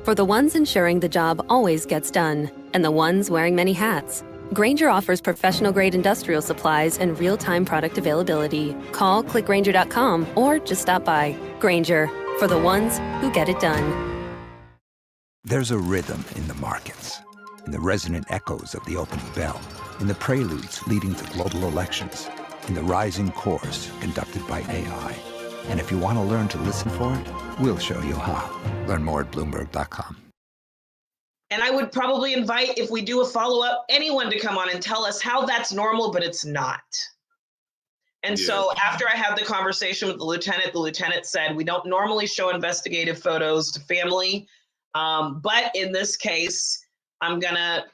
L: For the ones ensuring the job always gets done, and the ones wearing many hats, Grainger offers professional-grade industrial supplies and real-time product availability. Call, click Grainger.com, or just stop by. Grainger, for the ones who get it done.
M: There's a rhythm in the markets, in the resonant echoes of the opening bell, in the preludes leading to global elections, in the rising chorus conducted by AI. And if you want to learn to listen for it, we'll show you how. Learn more at Bloomberg.com.
D: And I would probably invite, if we do a follow-up, anyone to come on and tell us how that's normal, but it's not. And so after I had the conversation with the lieutenant said, we don't normally show investigative photos to family, but in this case, I'm gonna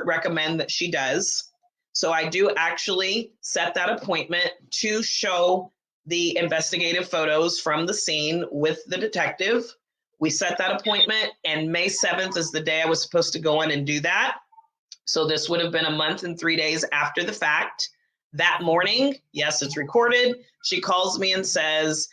D: recommend that she does. So I do actually set that appointment to show the investigative photos from the scene with the detective. We set that appointment, and May 7th is the day I was supposed to go in and do that. So this would have been a month and 3 days after the fact. That morning, yes, it's recorded, she calls me and says,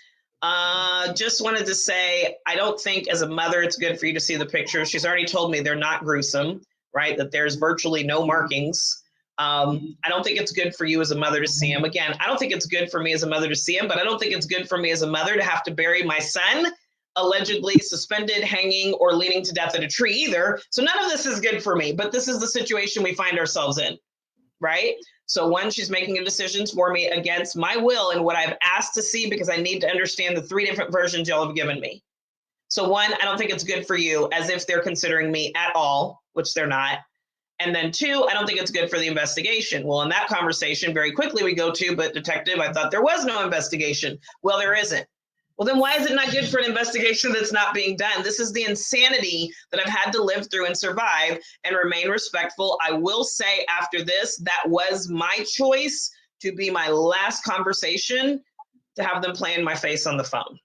D: just wanted to say, I don't think as a mother it's good for you to see the pictures. She's already told me they're not gruesome, right? That there's virtually no markings. I don't think it's good for you as a mother to see him. Again, I don't think it's good for me as a mother to see him, but I don't think it's good for me as a mother to have to bury my son allegedly suspended, hanging, or leaning to death in a tree either. So none of this is good for me, but this is the situation we find ourselves in, right? So one, she's making a decision for me against my will and what I've asked to see, because I need to understand the 3 different versions y'all have given me. So one, I don't think it's good for you, as if they're considering me at all, which they're not. And then 2, I don't think it's good for the investigation. Well, in that conversation, very quickly we go to, but detective, I thought there was no investigation. Well, there isn't. Well, then why is it not good for an investigation that's not being done? This is the insanity that I've had to live through and survive and remain respectful. I will say after this, that was my choice to be my last conversation, to have them play in my face on the phone.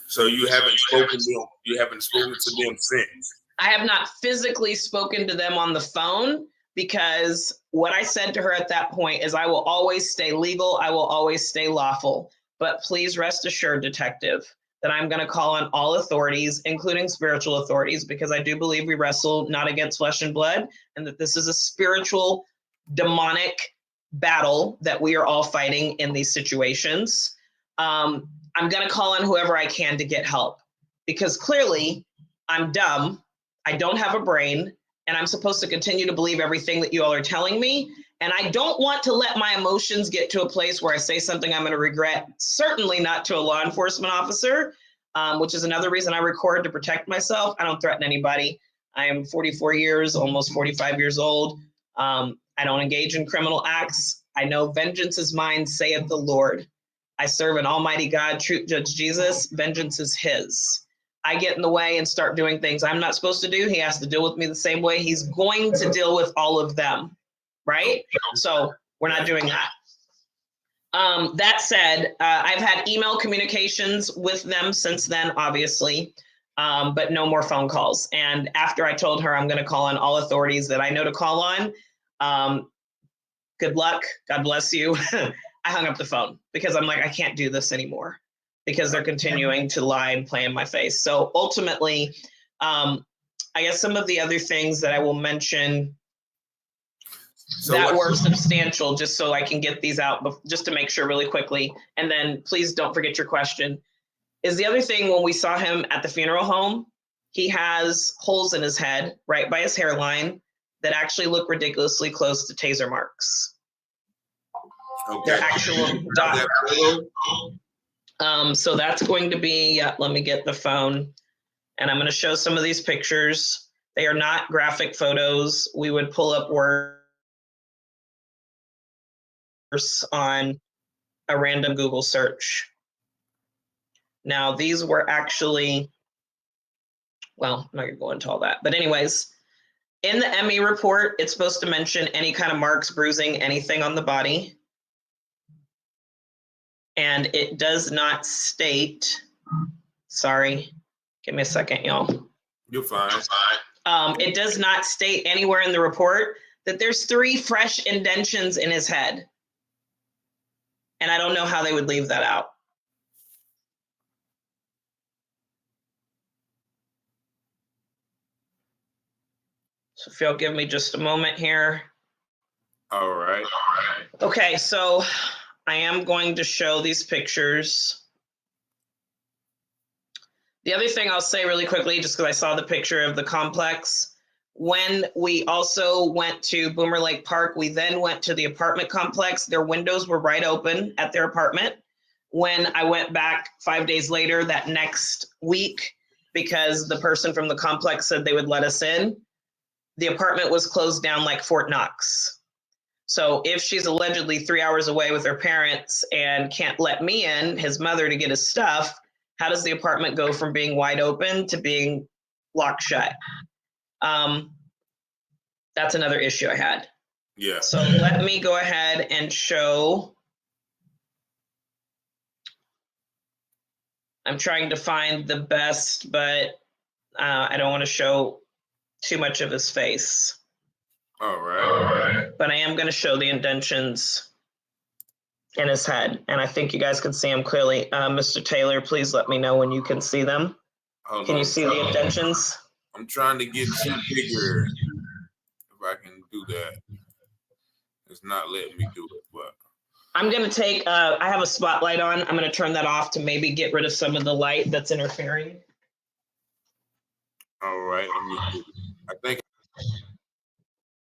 B: So you haven't spoken to them, to them since?
D: I have not physically spoken to them on the phone, because what I said to her at that point is I will always stay legal. I will always stay lawful. But please rest assured, detective, that I'm going to call on all authorities, including spiritual authorities, because I do believe we wrestle not against flesh and blood, and that this is a spiritual, demonic battle that we are all fighting in these situations. I'm going to call on whoever I can to get help, because clearly I'm dumb. I don't have a brain, and I'm supposed to continue to believe everything that you all are telling me. And I don't want to let my emotions get to a place where I say something I'm going to regret, certainly not to a law enforcement officer, which is another reason I record, to protect myself. I don't threaten anybody. I am 44 years, almost 45 years old. I don't engage in criminal acts. I know vengeance is mine, saith the Lord. I serve an almighty God, true judge Jesus. Vengeance is his. I get in the way and start doing things I'm not supposed to do. He has to deal with me the same way he's going to deal with all of them. Right? So we're not doing that. That said, I've had email communications with them since then, obviously, but no more phone calls. And after I told her I'm going to call on all authorities that I know to call on, good luck. God bless you. I hung up the phone, because I'm like, I can't do this anymore, because they're continuing to lie and play in my face. So ultimately, I guess some of the other things that I will mention that were substantial, just so I can get these out, just to make sure really quickly. And then please don't forget your question. Is the other thing, when we saw him at the funeral home, he has holes in his head right by his hairline that actually look ridiculously close to taser marks. Okay. They're actual dot. So that's going to be, let me get the phone, and I'm going to show some of these pictures. They are not graphic photos. We would pull up words on a random Google search. Now, these were actually, well, I'm not gonna go into all that, but anyways, in the ME report, it's supposed to mention any kind of marks, bruising, anything on the body. And it does not state, sorry, give me a second, y'all.
B: You're fine.
D: It does not state anywhere in the report that there's 3 fresh indentions in his head. And I don't know how they would leave that out. So if you'll give me just a moment here.
B: All right.
D: Okay, so I am going to show these pictures. The other thing I'll say really quickly, just because I saw the picture of the complex, when we also went to Boomer Lake Park, we then went to the apartment complex. Their windows were right open at their apartment. When I went back 5 days later, that next week, because the person from the complex said they would let us in, the apartment was closed down like Fort Knox. So if she's allegedly 3 hours away with her parents and can't let me in, his mother, to get his stuff, how does the apartment go from being wide open to being locked shut? That's another issue I had.
B: Yeah.
D: So let me go ahead and show. I'm trying to find the best, but I don't want to show too much of his face.
B: All right.
D: But I am going to show the indentions in his head, and I think you guys can see them clearly. Mr. Taylor, please let me know when you can see them. Can you see the indentions?
B: I'm trying to get you bigger, if I can do that. It's not letting me do it, but
D: I'm going to take, I have a spotlight on. I'm going to turn that off to maybe get rid of some of the light that's interfering.
B: all right. Let me see. I think.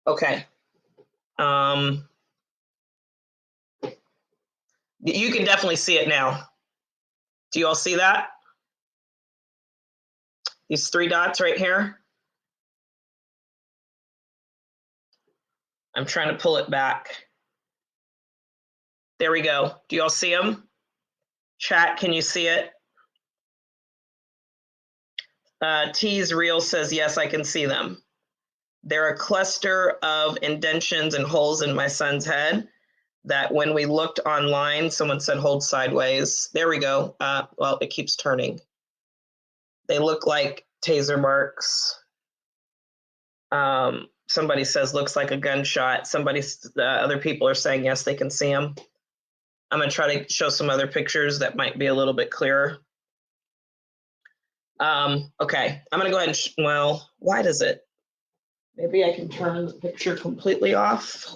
D: Okay. You can definitely see it now. Do you all see that? These 3 dots right here. I'm trying to pull it back. There we go. Do you all see them? Chat, can you see it? T's Real says, yes, I can see them. They're a cluster of indentions and holes in my son's head that when we looked online, someone said hold sideways. There we go. Well, it keeps turning. They look like taser marks. Somebody says looks like a gunshot. Other people are saying yes, they can see them. I'm gonna try to show some other pictures that might be a little bit clearer. Okay, I'm gonna go ahead and, well, why does it? Maybe I can turn the picture completely off.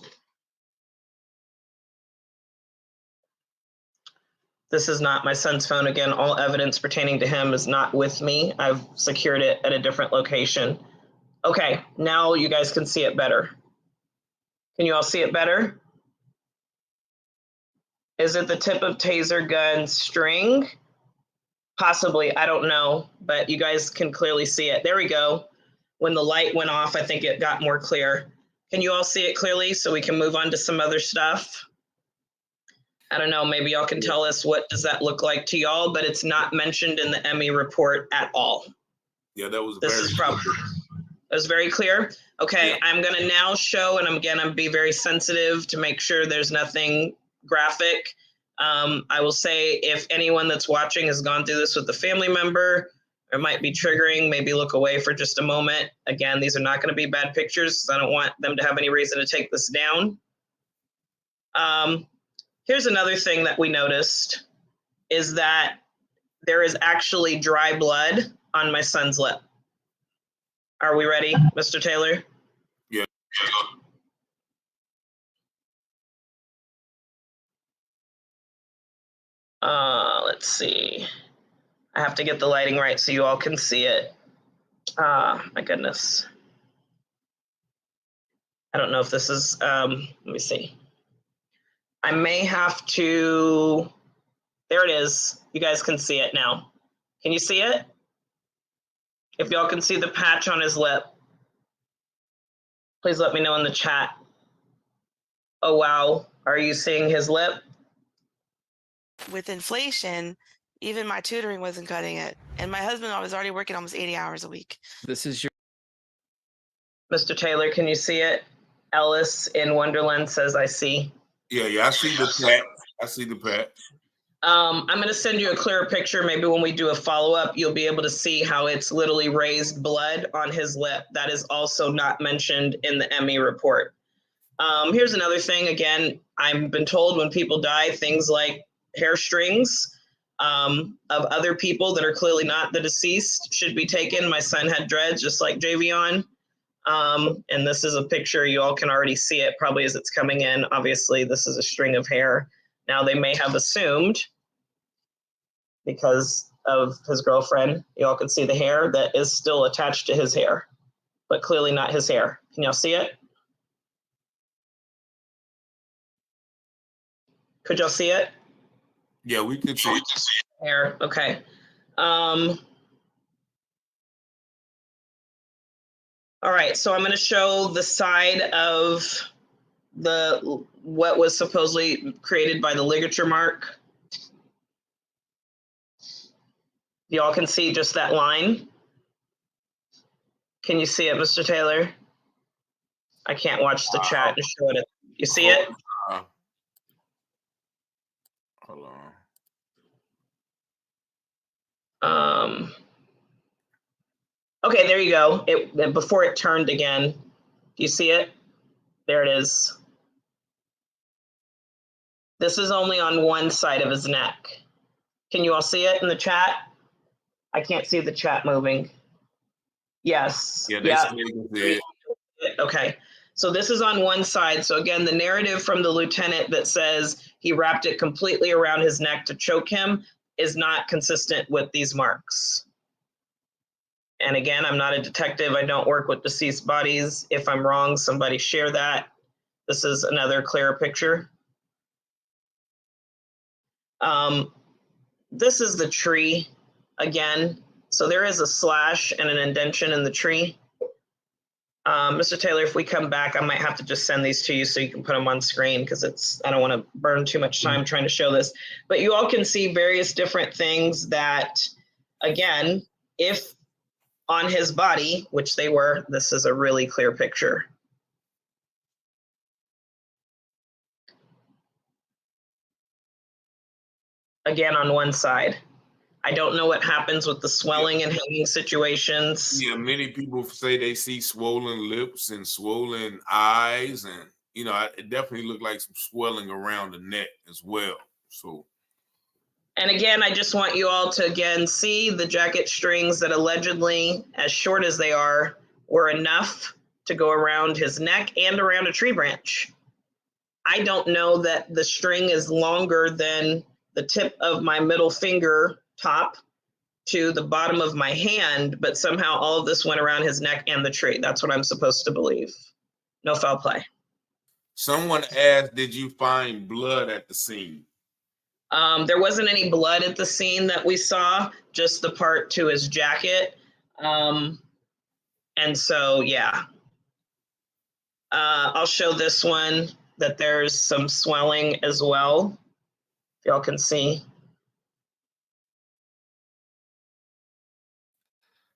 D: This is not my son's phone. Again, all evidence pertaining to him is not with me. I've secured it at a different location. Okay, now you guys can see it better. Can you all see it better? Is it the tip of taser gun string? Possibly, I don't know, but you guys can clearly see it. There we go. When the light went off, I think it got more clear. Can you all see it clearly so we can move on to some other stuff? I don't know, maybe y'all can tell us what does that look like to y'all, but it's not mentioned in the Emmy report at all.
B: Yeah, that was
D: That was very clear. Okay,
B: Yeah.
D: I'm gonna now show, and again, I'm be very sensitive to make sure there's nothing graphic. I will say if anyone that's watching has gone through this with a family member, it might be triggering, maybe look away for just a moment. Again, these are not gonna be bad pictures because I don't want them to have any reason to take this down. Here's another thing that we noticed is that there is actually dry blood on my son's lip. Are we ready, Mr. Taylor?
B: Yeah.
D: Let's see. I have to get the lighting right so you all can see it. My goodness. I don't know if this is, let me see. I may have to, there it is. You guys can see it now. Can you see it? If y'all can see the patch on his lip, please let me know in the chat. Oh, wow. Are you seeing his lip?
N: With inflation, even my tutoring wasn't cutting it. And my husband was already working almost 80 hours a week.
I: This is your
D: Mr. Taylor, can you see it? Ellis in Wonderland says, I see.
B: Yeah, I see the patch. I see the patch.
D: I'm going to send you a clearer picture. Maybe when we do a follow-up, you'll be able to see how it's literally raised blood on his lip. That is also not mentioned in the Emmy report. Here's another thing. Again, I've been told when people die, things like hair strings of other people that are clearly not the deceased should be taken. My son had dreads just like Javion. And this is a picture. You all can already see it probably as it's coming in. Obviously, this is a string of hair. Now, they may have assumed, because of his girlfriend, you all can see the hair that is still attached to his hair, but clearly not his hair. Can y'all see it? Could y'all see it?
B: Yeah, we can see it.
D: Hair, okay. All right, so I'm going to show the side of what was supposedly created by the ligature mark. Y'all can see just that line. Can you see it, Mr. Taylor? I can't watch the chat and show it. You see it?
B: Hold on.
D: Okay, there you go. Before it turned again. Do you see it? There it is. This is only on one side of his neck. Can you all see it in the chat? I can't see the chat moving. Yes.
B: Yeah, they can see it.
D: Okay. So this is on one side. So again, the narrative from the lieutenant that says he wrapped it completely around his neck to choke him is not consistent with these marks. And again, I'm not a detective. I don't work with deceased bodies. If I'm wrong, somebody share that. This is another clearer picture. This is the tree again. So there is a slash and an indentation in the tree. Mr. Taylor, if we come back, I might have to just send these to you so you can put them on screen because I don't want to burn too much time trying to show this. But you all can see various different things that, again, if on his body, which they were, this is a really clear picture. Again, on one side. I don't know what happens with the swelling and hanging situations.
B: Yeah, many people say they see swollen lips and swollen eyes, and it definitely looked like some swelling around the neck as well. So,
D: and again, I just want you all to again see the jacket strings that allegedly, as short as they are, were enough to go around his neck and around a tree branch. I don't know that the string is longer than the tip of my middle finger top to the bottom of my hand, but somehow all of this went around his neck and the tree. That's what I'm supposed to believe. No foul play.
B: Someone asked, did you find blood at the scene?
D: There wasn't any blood at the scene that we saw, just the part to his jacket. And so, yeah. I'll show this one that there's some swelling as well. If y'all can see.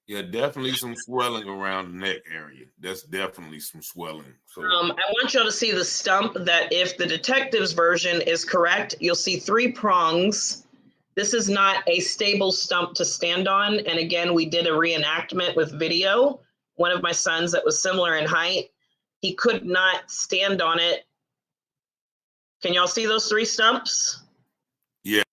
B: Yeah, definitely some swelling around the neck area. That's definitely some swelling. So
D: I want y'all to see the stump that if the detective's version is correct, you'll see 3 prongs. This is not a stable stump to stand on. And again, we did a reenactment with video. One of my sons that was similar in height, he could not stand on it. Can y'all see those 3 stumps?
B: Yeah.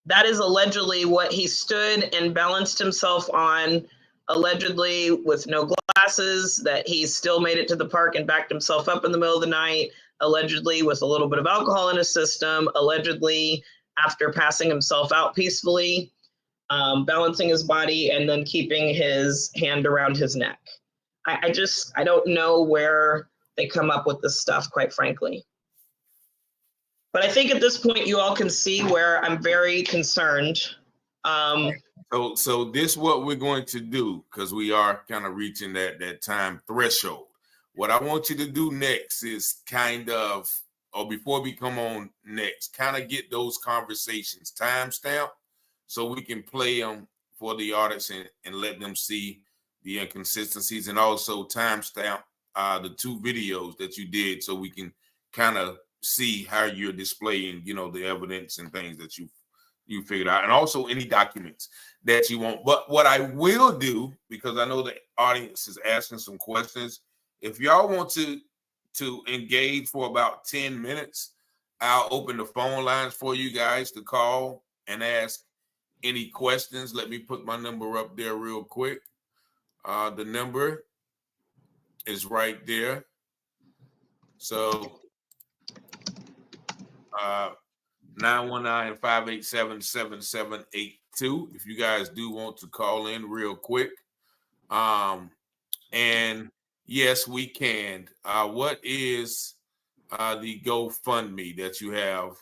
D: That is allegedly what he stood and balanced himself on, allegedly with no glasses, that he still made it to the park and backed himself up in the middle of the night, allegedly with a little bit of alcohol in his system, allegedly after passing himself out peacefully, balancing his body and then keeping his hand around his neck. I don't know where they come up with this stuff, quite frankly. But I think at this point, you all can see where I'm very concerned.
B: So this is what we're going to do, because we are kind of reaching that time threshold. What I want you to do next is before we come on next, kind of get those conversations timestamped so we can play them for the audience and let them see the inconsistencies, and also timestamp the 2 videos that you did so we can kind of see how you're displaying, the evidence and things that you figured out, and also any documents that you want. But what I will do, because I know the audience is asking some questions, if y'all want to engage for about 10 minutes, I'll open the phone lines for you guys to call and ask any questions. Let me put my number up there real quick. The number is right there. So 919-587-7782. If you guys do want to call in real quick. And yes, we can. What is the GoFundMe that you have?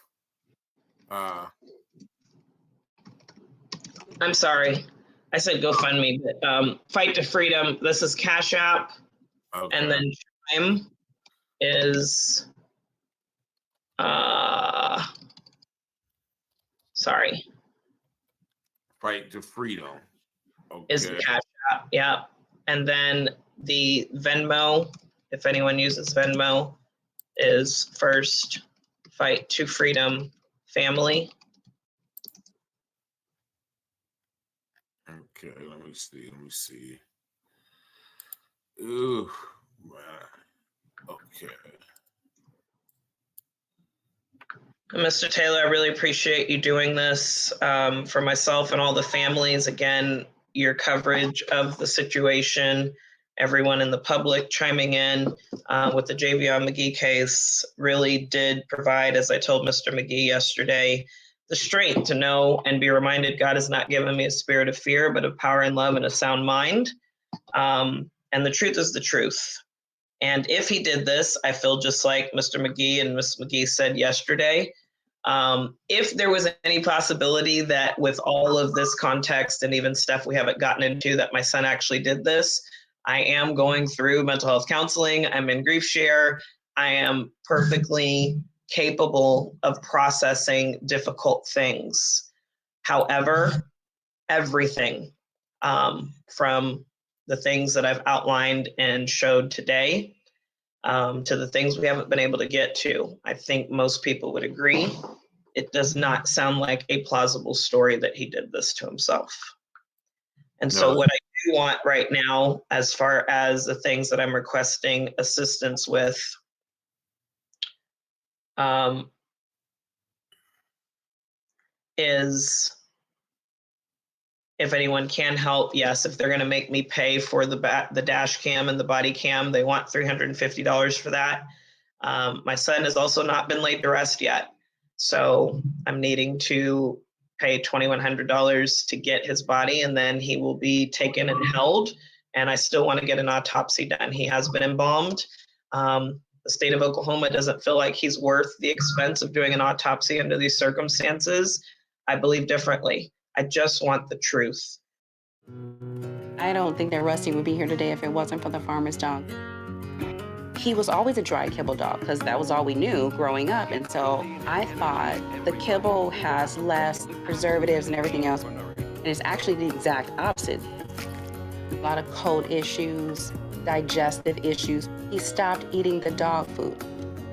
D: I'm sorry. I said GoFundMe, but Fight to Freedom, this is Cash App. Okay. And then Chime is, sorry.
B: Fight to Freedom. Okay.
D: Is the Cash App, yeah. And then the Venmo, if anyone uses Venmo, is First Fight to Freedom Family.
B: Okay, let me see. Ooh, man. Okay.
D: Mr. Taylor, I really appreciate you doing this for myself and all the families. Again, your coverage of the situation everyone in the public chiming in with the Javion McGee case really did provide, as I told Mr. McGee yesterday, the strength to know and be reminded God has not given me a spirit of fear, but of power and love and a sound mind. And the truth is the truth. And if he did this, I feel just like Mr. McGee and Ms. McGee said yesterday, if there was any possibility that with all of this context and even stuff we haven't gotten into that my son actually did this, I am going through mental health counseling. I'm in grief share. I am perfectly capable of processing difficult things. However, everything from the things that I've outlined and showed today to the things we haven't been able to get to, I think most people would agree. It does not sound like a plausible story that he did this to himself. And so what I do want right now, as far as the things that I'm requesting assistance with, is if anyone can help, yes, if they're going to make me pay for the dash cam and the body cam, they want $350 for that. My son has also not been laid to rest yet. So I'm needing to pay $2,100 to get his body, and then he will be taken and held. And I still want to get an autopsy done. He has been embalmed. The state of Oklahoma doesn't feel like he's worth the expense of doing an autopsy under these circumstances. I believe differently. I just want the truth.
G: I don't think that Rusty would be here today if it wasn't for the farmer's dog. He was always a dry kibble dog because that was all we knew growing up. And so I thought the kibble has less preservatives and everything else. And it's actually the exact opposite. A lot of cold issues, digestive issues. He stopped eating the dog food.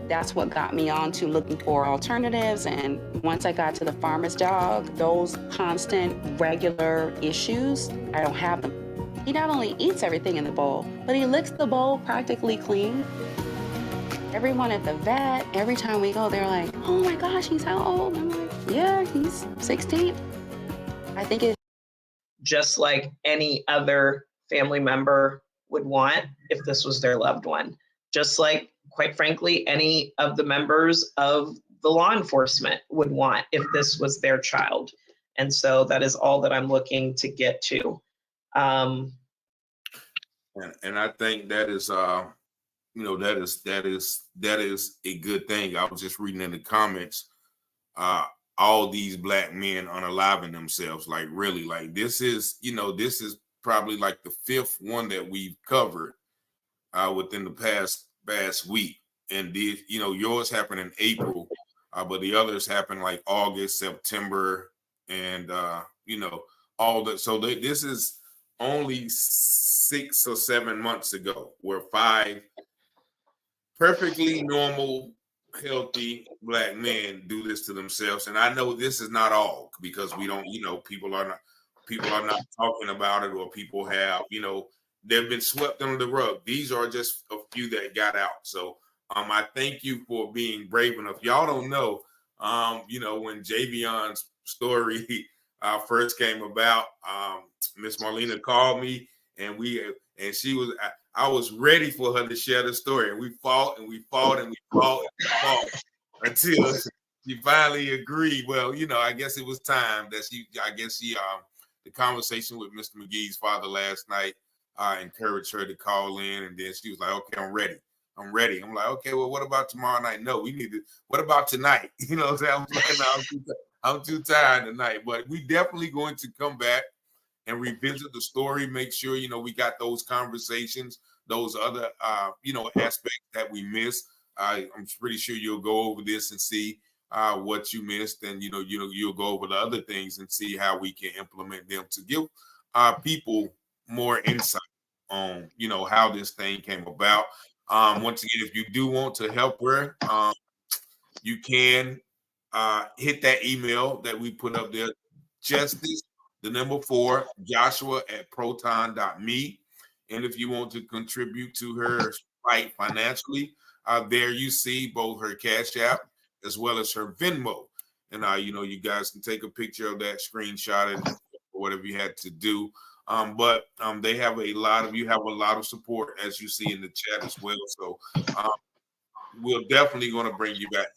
G: That's what got me on to looking for alternatives. And once I got to the farmer's dog, those constant, regular issues, I don't have them. He not only eats everything in the bowl, but he licks the bowl practically clean. Everyone at the vet, every time we go, they're like, oh my gosh, he's how old? I'm like, yeah, he's 16. I think it's
D: just like any other family member would want if this was their loved one. Just like, quite frankly, any of the members of the law enforcement would want if this was their child. And so that is all that I'm looking to get to.
B: And I think that is, that is a good thing. I was just reading in the comments, all these Black men unaliving themselves. Like really, like this is probably like the fifth one that we've covered within the past week. And yours happened in April, but the others happened like August, September, and all that. So this is only 6 or 7 months ago, where 5 perfectly normal, healthy Black men do this to themselves. And I know this is not all, because we don't, people are not talking about it, or people have, they've been swept under the rug. These are just a few that got out. So I thank you for being brave enough. Y'all don't know, when Javion's story first came about, Miss Marlena called me, and she was, I was ready for her to share the story, and we fought and we fought and we fought and we fought until she finally agreed. Well, I guess it was time that the conversation with Mr. McGee's father last night encouraged her to call in, and then she was like, okay, I'm ready. I'm like, okay, well, what about tomorrow night? No, we need to, what about tonight? You know what I'm saying? I'm too tired tonight, but we definitely going to come back and revisit the story, make sure, we got those conversations, those other, aspects that we missed. I'm pretty sure you'll go over this and see what you missed, and, you'll go over the other things and see how we can implement them to give people more insight on, how this thing came about. Once again, if you do want to help her, you can hit that email that we put up there, justice4joshua@proton.me. And if you want to contribute to her fight financially, there you see both her Cash App as well as her Venmo. And you guys can take a picture of that, screenshot it, or whatever you had to do. But they have a lot of support, as you see in the chat as well. So we're definitely going to bring you back.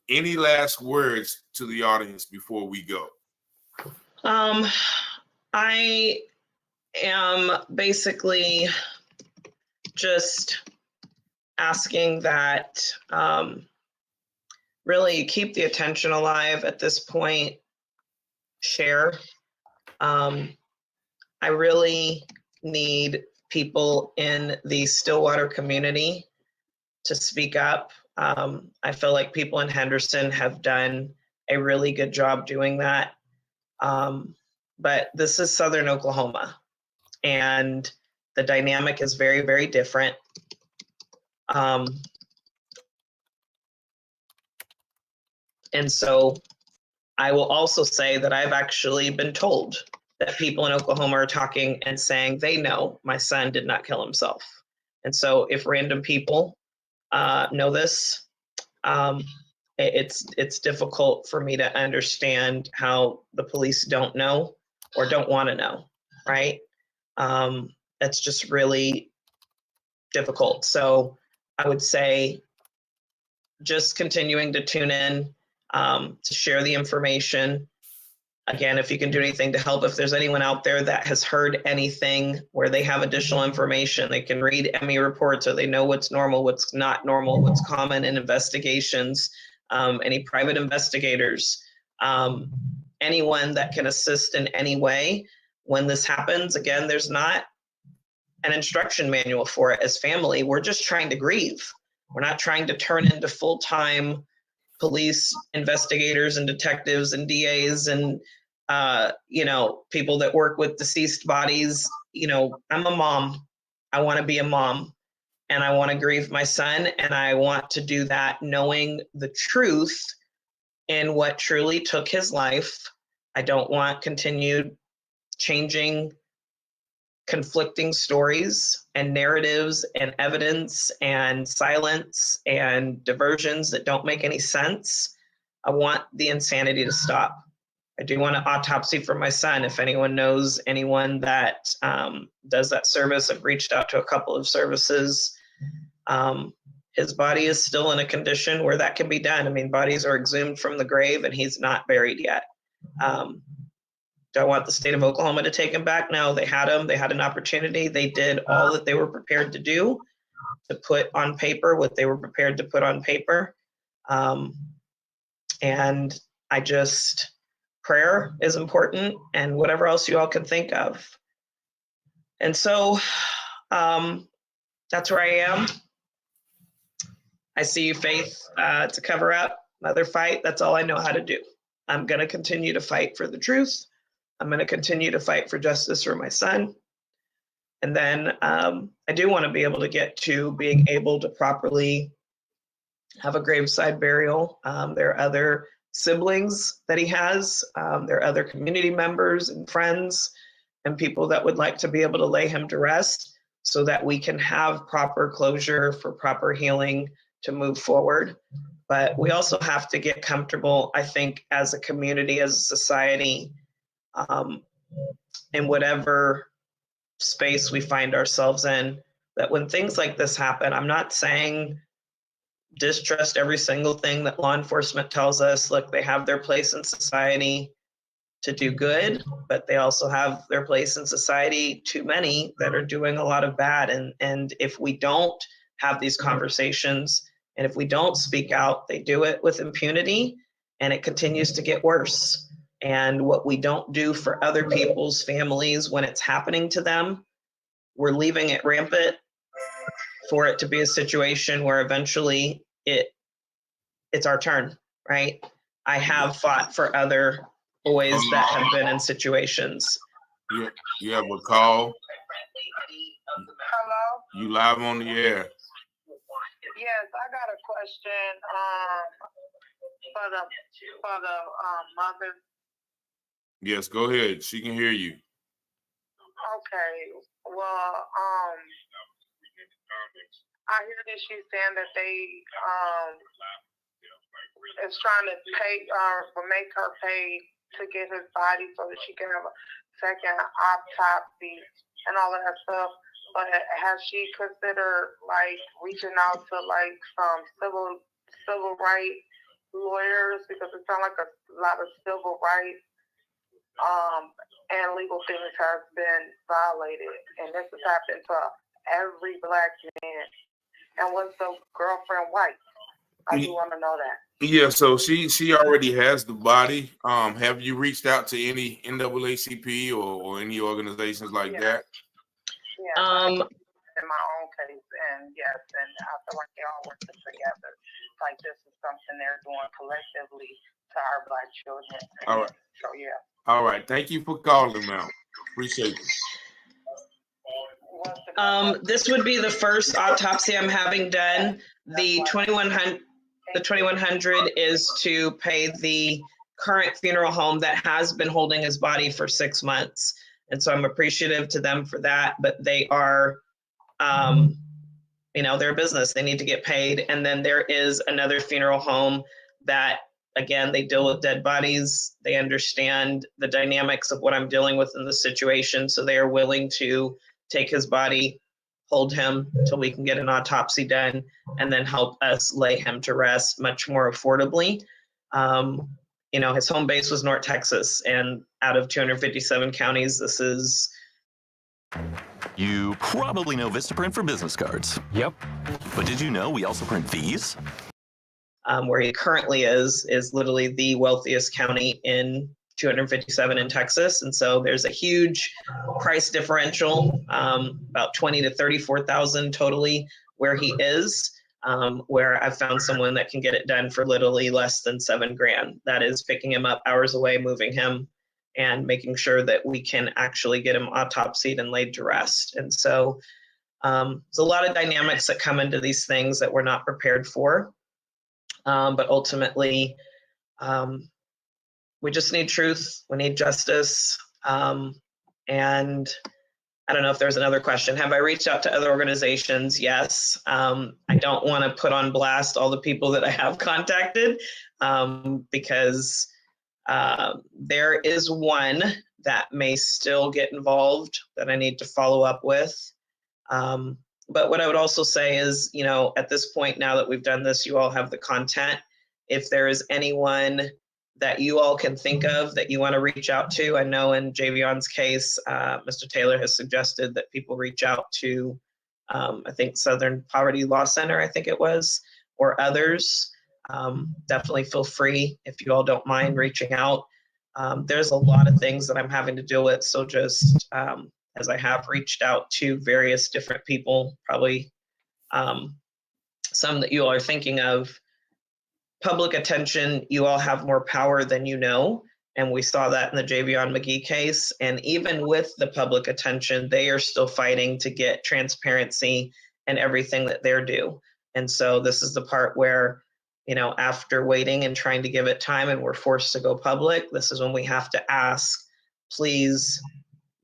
B: Any last words to the audience before we go?
D: I am basically just asking that really keep the attention alive at this point. Share. I really need people in the Stillwater community to speak up. I feel like people in Henderson have done a really good job doing that. But this is Southern Oklahoma, and the dynamic is very, very different. And so I will also say that I've actually been told that people in Oklahoma are talking and saying they know my son did not kill himself. And so if random people know this, it's difficult for me to understand how the police don't know or don't want to know, right? It's just really difficult. So I would say just continuing to tune in, to share the information. Again, if you can do anything to help, if there's anyone out there that has heard anything where they have additional information, they can read ME reports, or they know what's normal, what's not normal, what's common in investigations, any private investigators, anyone that can assist in any way when this happens. Again, there's not an instruction manual for it. As family, we're just trying to grieve. We're not trying to turn into full-time police investigators and detectives and DAs and people that work with deceased bodies. I'm a mom. I want to be a mom, and I want to grieve my son, and I want to do that knowing the truth in what truly took his life. I don't want continued changing, conflicting stories and narratives and evidence and silence and diversions that don't make any sense. I want the insanity to stop. I do want an autopsy for my son. If anyone knows anyone that does that service, I've reached out to a couple of services. His body is still in a condition where that can be done. I mean, bodies are exhumed from the grave and he's not buried yet. Do I want the state of Oklahoma to take him back? No, they had him. They had an opportunity. They did all that they were prepared to do to put on paper what they were prepared to put on paper. And prayer is important, and whatever else you all can think of. And so that's where I am. I see you, Faith, to cover up another fight. That's all I know how to do. I'm going to continue to fight for the truth. I'm going to continue to fight for justice for my son. And then I do want to be able to get to being able to properly have a graveside burial. There are other siblings that he has. There are other community members and friends and people that would like to be able to lay him to rest so that we can have proper closure for proper healing to move forward. But we also have to get comfortable, I think, as a community, as a society, in whatever space we find ourselves in, that when things like this happen, I'm not saying distrust every single thing that law enforcement tells us. Look, they have their place in society to do good, but they also have their place in society, too many, that are doing a lot of bad. And if we don't have these conversations, and if we don't speak out, they do it with impunity, and it continues to get worse. And what we don't do for other people's families when it's happening to them, we're leaving it rampant for it to be a situation where eventually it's our turn, right? I have fought for other boys that have been in situations.
B: You have a call?
O: Hello?
B: You live on the air.
O: Yes, I got a question for the mother.
B: Yes, go ahead. She can hear you.
O: Okay. Well, I hear that she's saying that they is trying to pay or make her pay to get his body so that she can have a second autopsy and all of that stuff. But has she considered like reaching out to like some civil rights lawyers, because it sounds like a lot of civil rights and legal things has been violated, and this has happened to every Black man. And was the girlfriend white? I do want to know that.
B: Yeah, so she already has the body. Have you reached out to any NAACP or any organizations like that?
O: Yeah, in my own case, and yes, and I feel like they all work together. Like this is something they're doing collectively to our Black children.
B: All right.
O: So yeah.
B: All right. Thank you for calling, Mel. Appreciate it.
D: This would be the first autopsy I'm having done. The 2100 is to pay the current funeral home that has been holding his body for 6 months. And so I'm appreciative to them for that, but they are, they're a business, they need to get paid. And then there is another funeral home that, again, they deal with dead bodies. They understand the dynamics of what I'm dealing with in the situation. So they are willing to take his body, hold him until we can get an autopsy done, and then help us lay him to rest much more affordably. His home base was North Texas, and out of 257 counties, this is...
J: You probably know Vistaprint for business cards. Yep. But did you know we also print these?
D: Where he currently is literally the wealthiest county in 257 in Texas. And so there's a huge price differential, about 20 to 34,000 totally where he is, where I've found someone that can get it done for literally less than $7,000. That is picking him up hours away, moving him, and making sure that we can actually get him autopsied and laid to rest. And so there's a lot of dynamics that come into these things that we're not prepared for. But ultimately, we just need truth. We need justice. And I don't know if there's another question. Have I reached out to other organizations? Yes. I don't want to put on blast all the people that I have contacted, because there is one that may still get involved that I need to follow up with. But what I would also say is, at this point, now that we've done this, you all have the content. If there is anyone that you all can think of that you want to reach out to, I know in Javion's case, Mr. Taylor has suggested that people reach out to, I think, Southern Poverty Law Center, I think it was, or others. Definitely feel free if you all don't mind reaching out. There's a lot of things that I'm having to deal with, so just as I have reached out to various different people, probably some that you all are thinking of. Public attention, you all have more power than you know, and we saw that in the Javion McGee case. And even with the public attention, they are still fighting to get transparency and everything that they're due. And so this is the part where, after waiting and trying to give it time and we're forced to go public, this is when we have to ask, please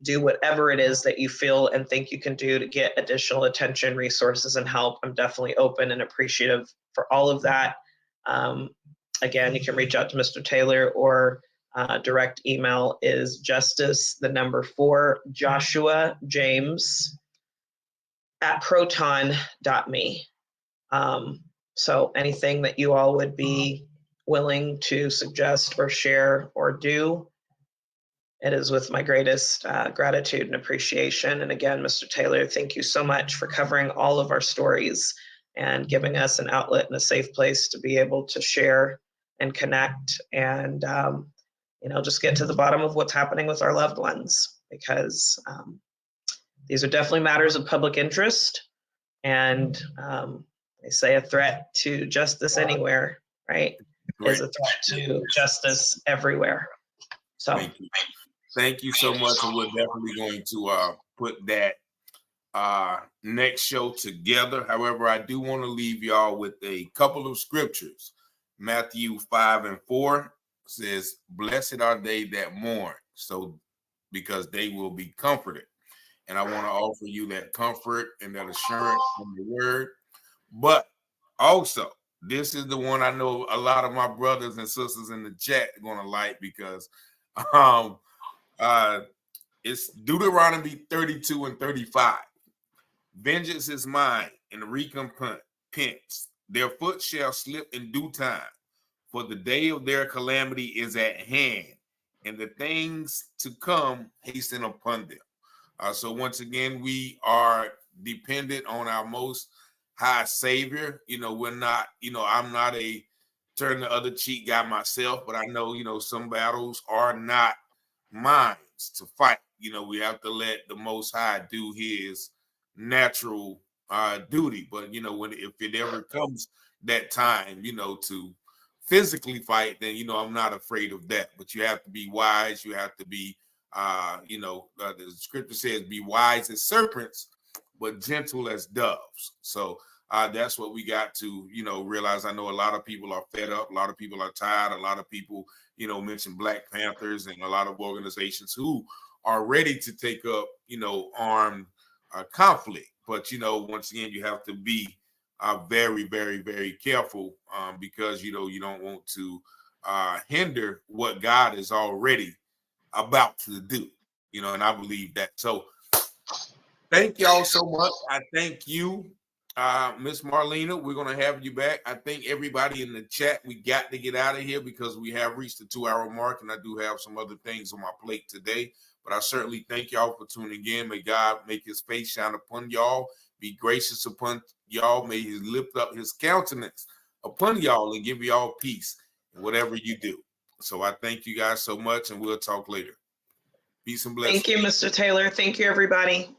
D: do whatever it is that you feel and think you can do to get additional attention, resources, and help. I'm definitely open and appreciative for all of that. Again, you can reach out to Mr. Taylor, or direct email is justice4 James at proton.me. So anything that you all would be willing to suggest or share or do, it is with my greatest gratitude and appreciation. And again, Mr. Taylor, thank you so much for covering all of our stories and giving us an outlet and a safe place to be able to share and connect and, just get to the bottom of what's happening with our loved ones, because these are definitely matters of public interest. And they say a threat to justice anywhere, right, is a threat to justice everywhere. So
B: Thank you so much. And we're definitely going to put that next show together. However, I do want to leave y'all with a couple of scriptures. Matthew 5:4 says, "Blessed are they that mourn, so because they will be comforted." And I want to offer you that comfort and that assurance from the word. But also, this is the one I know a lot of my brothers and sisters in the chat are going to like, because It's Deuteronomy 32 and 35. Vengeance is mine, and recompense. Their foot shall slip in due time, for the day of their calamity is at hand, and the things to come hasten upon them. So once again, we are dependent on our most high Savior. We're not, I'm not a turn the other cheek guy myself, but I know, some battles are not mine to fight. We have to let the Most High do his natural duty. But, if it ever comes that time, to physically fight, then, I'm not afraid of that. But you have to be wise. You have to be, the scripture says, be wise as serpents, but gentle as doves. So that's what we got to, realize. I know a lot of people are fed up. A lot of people are tired. A lot of people, mention Black Panthers and a lot of organizations who are ready to take up, armed conflict. But, once again, you have to be very, very, very careful because, you don't want to hinder what God is already about to do, and I believe that. So thank y'all so much. I thank you, Miss Marlena. We're going to have you back. I think everybody in the chat, we got to get out of here because we have reached the 2-hour mark, and I do have some other things on my plate today. But I certainly thank y'all for tuning in. May God make his face shine upon y'all, be gracious upon y'all. May he lift up his countenance upon y'all and give y'all peace in whatever you do. So I thank you guys so much, and we'll talk later. Peace and blessings.
D: Thank you, Mr. Taylor. Thank you, everybody.